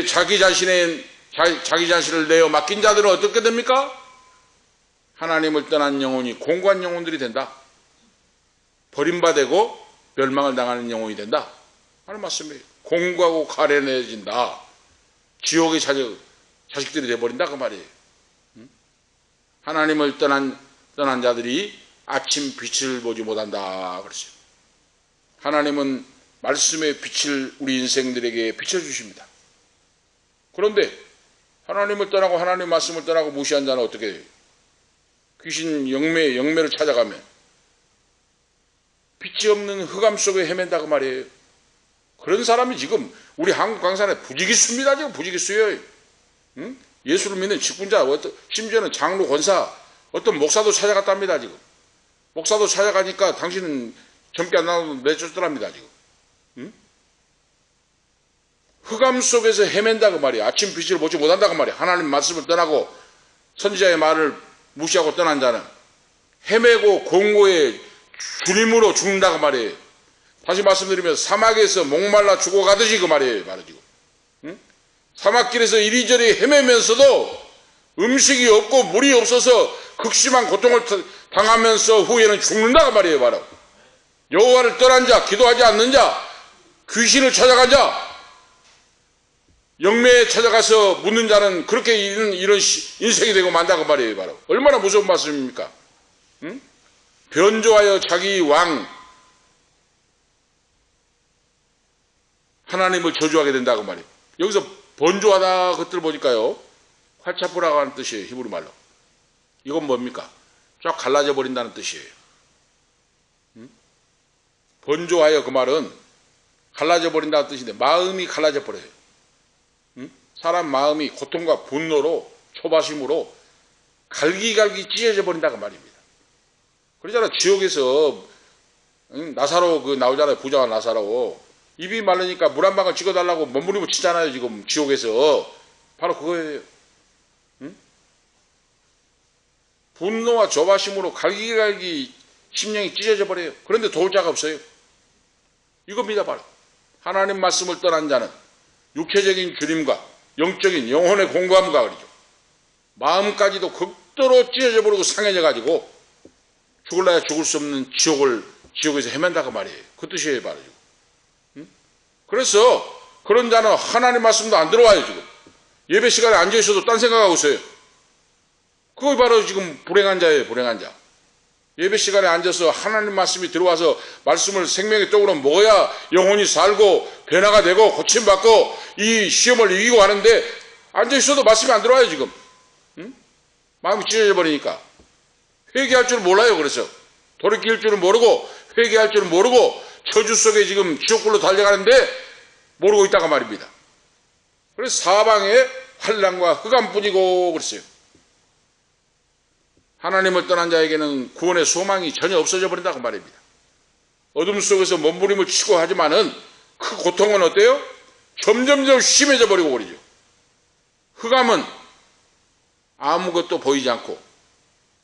자기 자신을 내어 맡긴 자들은 어떻게 됩니까? 하나님을 떠난 영혼이 공고한 영혼들이 된다. 버림받고 멸망을 당하는 영혼이 된다 하는 말씀이에요. 공고하고 가련해진다. 지옥의 자식들이 되어버린다 그 말이에요. 하나님을 떠난 자들이 아침 빛을 보지 못한다 그랬어요. 하나님은 말씀의 빛을 우리 인생들에게 비춰주십니다. 그런데 하나님을 떠나고 하나님 말씀을 떠나고 무시한 자는 어떻게 돼요? 귀신 영매를 찾아가면 빛이 없는 흑암 속에 헤맨다 그 말이에요. 그런 사람이 지금 우리 한국 강산에 부지기수입니다. 지금 부지기수예요. 응? 예수를 믿는 직분자, 심지어는 장로 권사, 어떤 목사도 찾아갔답니다. 지금 목사도 찾아가니까 당신은 젊게 안 나오고 내쫓더랍니다. 지금 응? 흑암 속에서 헤맨다 그 말이에요. 아침 빛을 보지 못한다 그 말이에요. 하나님 말씀을 떠나고 선지자의 말을 무시하고 떠난 자는 헤매고 공고에 주님으로 죽는다 그 말이에요. 다시 말씀드리면 사막에서 목말라 죽어가듯이 그 말이에요. 바로 지금 응? 사막길에서 이리저리 헤매면서도 음식이 없고 물이 없어서 극심한 고통을 당하면서 후에는 죽는다 그 말이에요. 바로 여호와를 떠난 자, 기도하지 않는 자, 귀신을 찾아간 자, 영매에 찾아가서 묻는 자는 그렇게 이런 인생이 되고 만다 그 말이에요. 바로 얼마나 무서운 말씀입니까? 응? 변조하여 자기 왕 하나님을 저주하게 된다고 말이에요. 여기서 번조하다 그것들 보니까요 활차부라고 하는 뜻이에요. 히브리 말로. 이건 뭡니까? 쫙 갈라져 버린다는 뜻이에요. 번조하여 그 말은 갈라져 버린다는 뜻인데 마음이 갈라져 버려요. 사람 마음이 고통과 분노로 초바심으로 갈기갈기 찢어져 버린다 그 말입니다. 그러잖아 지옥에서 나사로 나오잖아요. 부자와 나사로 입이 마르니까 물 한 방울 찍어달라고 몸부림을 치잖아요. 지금 지옥에서 바로 그거예요. 분노와 조바심으로 갈기갈기 심령이 찢어져 버려요. 그런데 도울 자가 없어요. 이겁니다. 바로 하나님 말씀을 떠난 자는 육체적인 주님과 영적인 영혼의 공감과 그러죠. 마음까지도 극도로 찢어져 버리고 상해져 가지고 죽을라야 죽을 수 없는 지옥에서 헤맨다 그 말이에요. 그 뜻이에요. 바로 지금. 그래서 그런 자는 하나님 말씀도 안 들어와요. 지금 예배 시간에 앉아 있어도 딴 생각하고 있어요. 그거 바로 지금 불행한 자예요. 불행한 자. 예배 시간에 앉아서 하나님 말씀이 들어와서 말씀을 생명의 떡으로 먹어야 영혼이 살고 변화가 되고 고침받고 이 시험을 이기고 하는데 앉아있어도 말씀이 안 들어와요. 지금 마음이 찢어져 버리니까 회개할 줄 몰라요. 그래서 돌이킬 줄은 모르고 회개할 줄은 모르고 저주 속에 지금 지옥불로 달려가는데 모르고 있다가 말입니다. 그래서 사방에 환난과 흑암뿐이고 그랬어요. 하나님을 떠난 자에게는 구원의 소망이 전혀 없어져 버린다고 말입니다. 어둠 속에서 몸부림을 치고 하지만은 그 고통은 어때요? 점점점 심해져 버리고 그러죠. 흑암은 아무것도 보이지 않고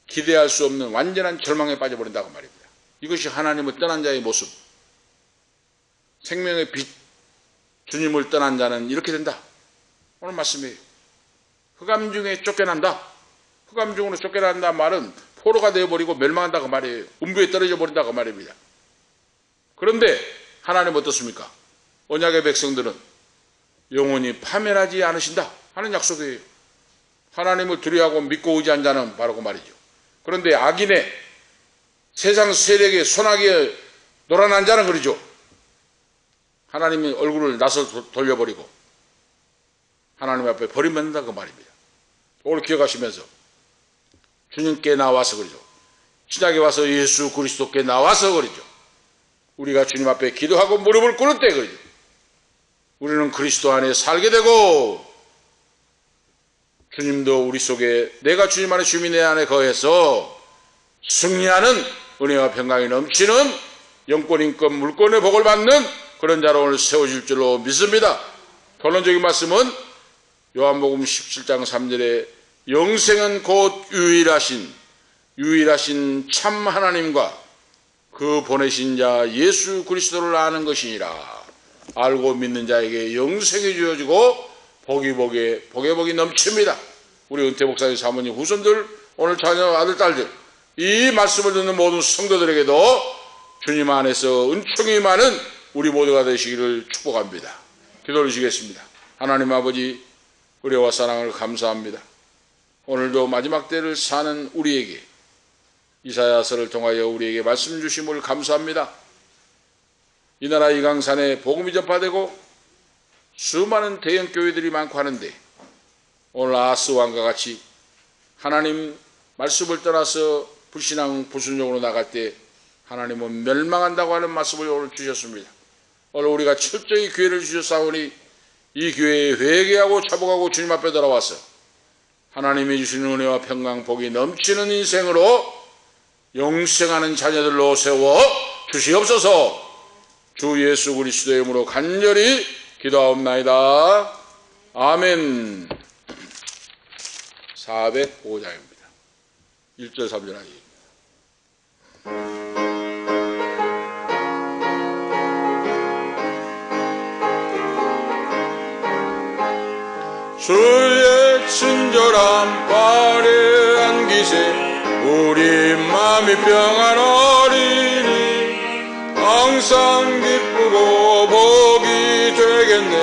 기대할 수 없는 완전한 절망에 빠져버린다고 말입니다. 이것이 하나님을 떠난 자의 모습. 생명의 빛, 주님을 떠난 자는 이렇게 된다. 오늘 말씀이에요. 흑암 중에 쫓겨난다. 흑암 중으로 쫓겨난다 말은 포로가 되어버리고 멸망한다고 말이에요. 음부에 떨어져 버린다고 말입니다. 그런데 하나님 어떻습니까? 언약의 백성들은 영원히 파멸하지 않으신다 하는 약속이에요. 하나님을 두려워하고 믿고 의지한 자는 바로 그 말이죠. 그런데 악인의 세상 세력의 손아귀에 놀아난 자는 그러죠. 하나님의 얼굴을 낯을 돌려버리고 하나님 앞에 버림받는다 그 말입니다. 오늘 기억하시면서 주님께 나와서 그러죠. 신약에 와서 예수 그리스도께 나와서 그러죠. 우리가 주님 앞에 기도하고 무릎을 꿇을 때 그러죠. 우리는 그리스도 안에 살게 되고 주님도 우리 속에 내가 주님 안에 주님이 내 안에 거해서 승리하는 은혜와 평강이 넘치는 영권 인권 물권의 복을 받는 그런 자로 오늘 세워질 줄로 믿습니다. 결론적인 말씀은 요한복음 17장 3절에 영생은 곧 유일하신 참 하나님과 그 보내신 자 예수 그리스도를 아는 것이니라. 알고 믿는 자에게 영생이 주어지고 복이 넘칩니다. 우리 은퇴 목사님 사모님 후손들 오늘 자녀 아들 딸들 이 말씀을 듣는 모든 성도들에게도 주님 안에서 은총이 많은 우리 모두가 되시기를 축복합니다. 기도 올리시겠습니다. 하나님 아버지 은혜와 사랑을 감사합니다. 오늘도 마지막 때를 사는 우리에게 이사야서를 통하여 우리에게 말씀 주심을 감사합니다. 이 나라 이 강산에 복음이 전파되고 수많은 대형 교회들이 많고 하는데 오늘 아하스 왕과 같이 하나님 말씀을 떠나서 불신앙 불순종으로 나갈 때 하나님은 멸망한다고 하는 말씀을 오늘 주셨습니다. 오늘 우리가 철저히 기회를 주셨사오니 이 교회에 회개하고 차복하고 주님 앞에 돌아와서 하나님이 주시는 은혜와 평강 복이 넘치는 인생으로 영생하는 자녀들로 세워 주시옵소서. 주 예수 그리스도의 이름으로 간절히 기도하옵나이다. 아멘. 405장입니다. 1절 3절 하기. 주의 친절한 발에 안기세 우리 마음이 평안하리니 항상 기쁘고 복이 되겠네.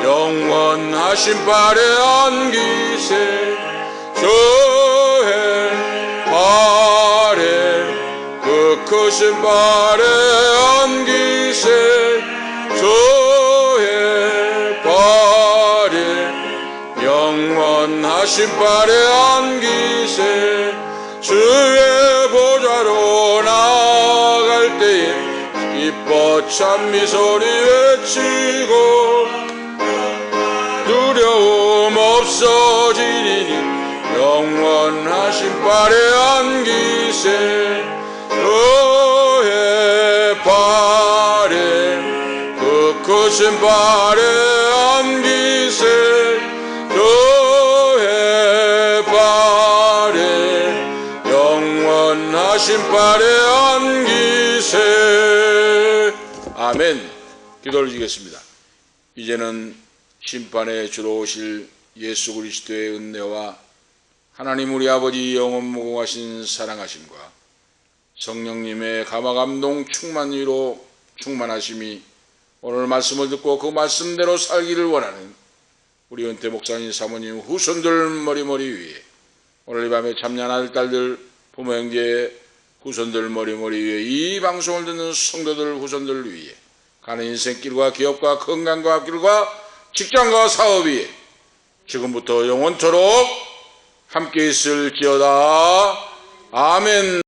영원하신 발에 안기세 주의 발에 그 크신 발에 안기세 주의 발에 영원하신 발에 안기세 주의 보좌로 나아갈 때에 기뻐 찬미 소리 외치고 두려움 없어지리니 영원하신 발에 안기세 주의 발에 그 크신 발에 안기세 주의 발에 영원하신 발에 안기세. 아멘. 기도를 드리겠습니다. 이제는 심판에 주로 오실 예수 그리스도의 은혜와 하나님 우리 아버지 영원무궁하신 사랑하심과 성령님의 감화감동 충만위로 충만하심이 오늘 말씀을 듣고 그 말씀대로 살기를 원하는 우리 은퇴 목사님 사모님 후손들 머리머리 위에 오늘 이 밤에 참여한 아들 딸들 부모 형제 후손들 머리머리 위에 이 방송을 듣는 성도들 후손들 위에 가는 인생길과 기업과 건강과 학길과 직장과 사업 위에 지금부터 영원토록 함께 있을지어다. 아멘.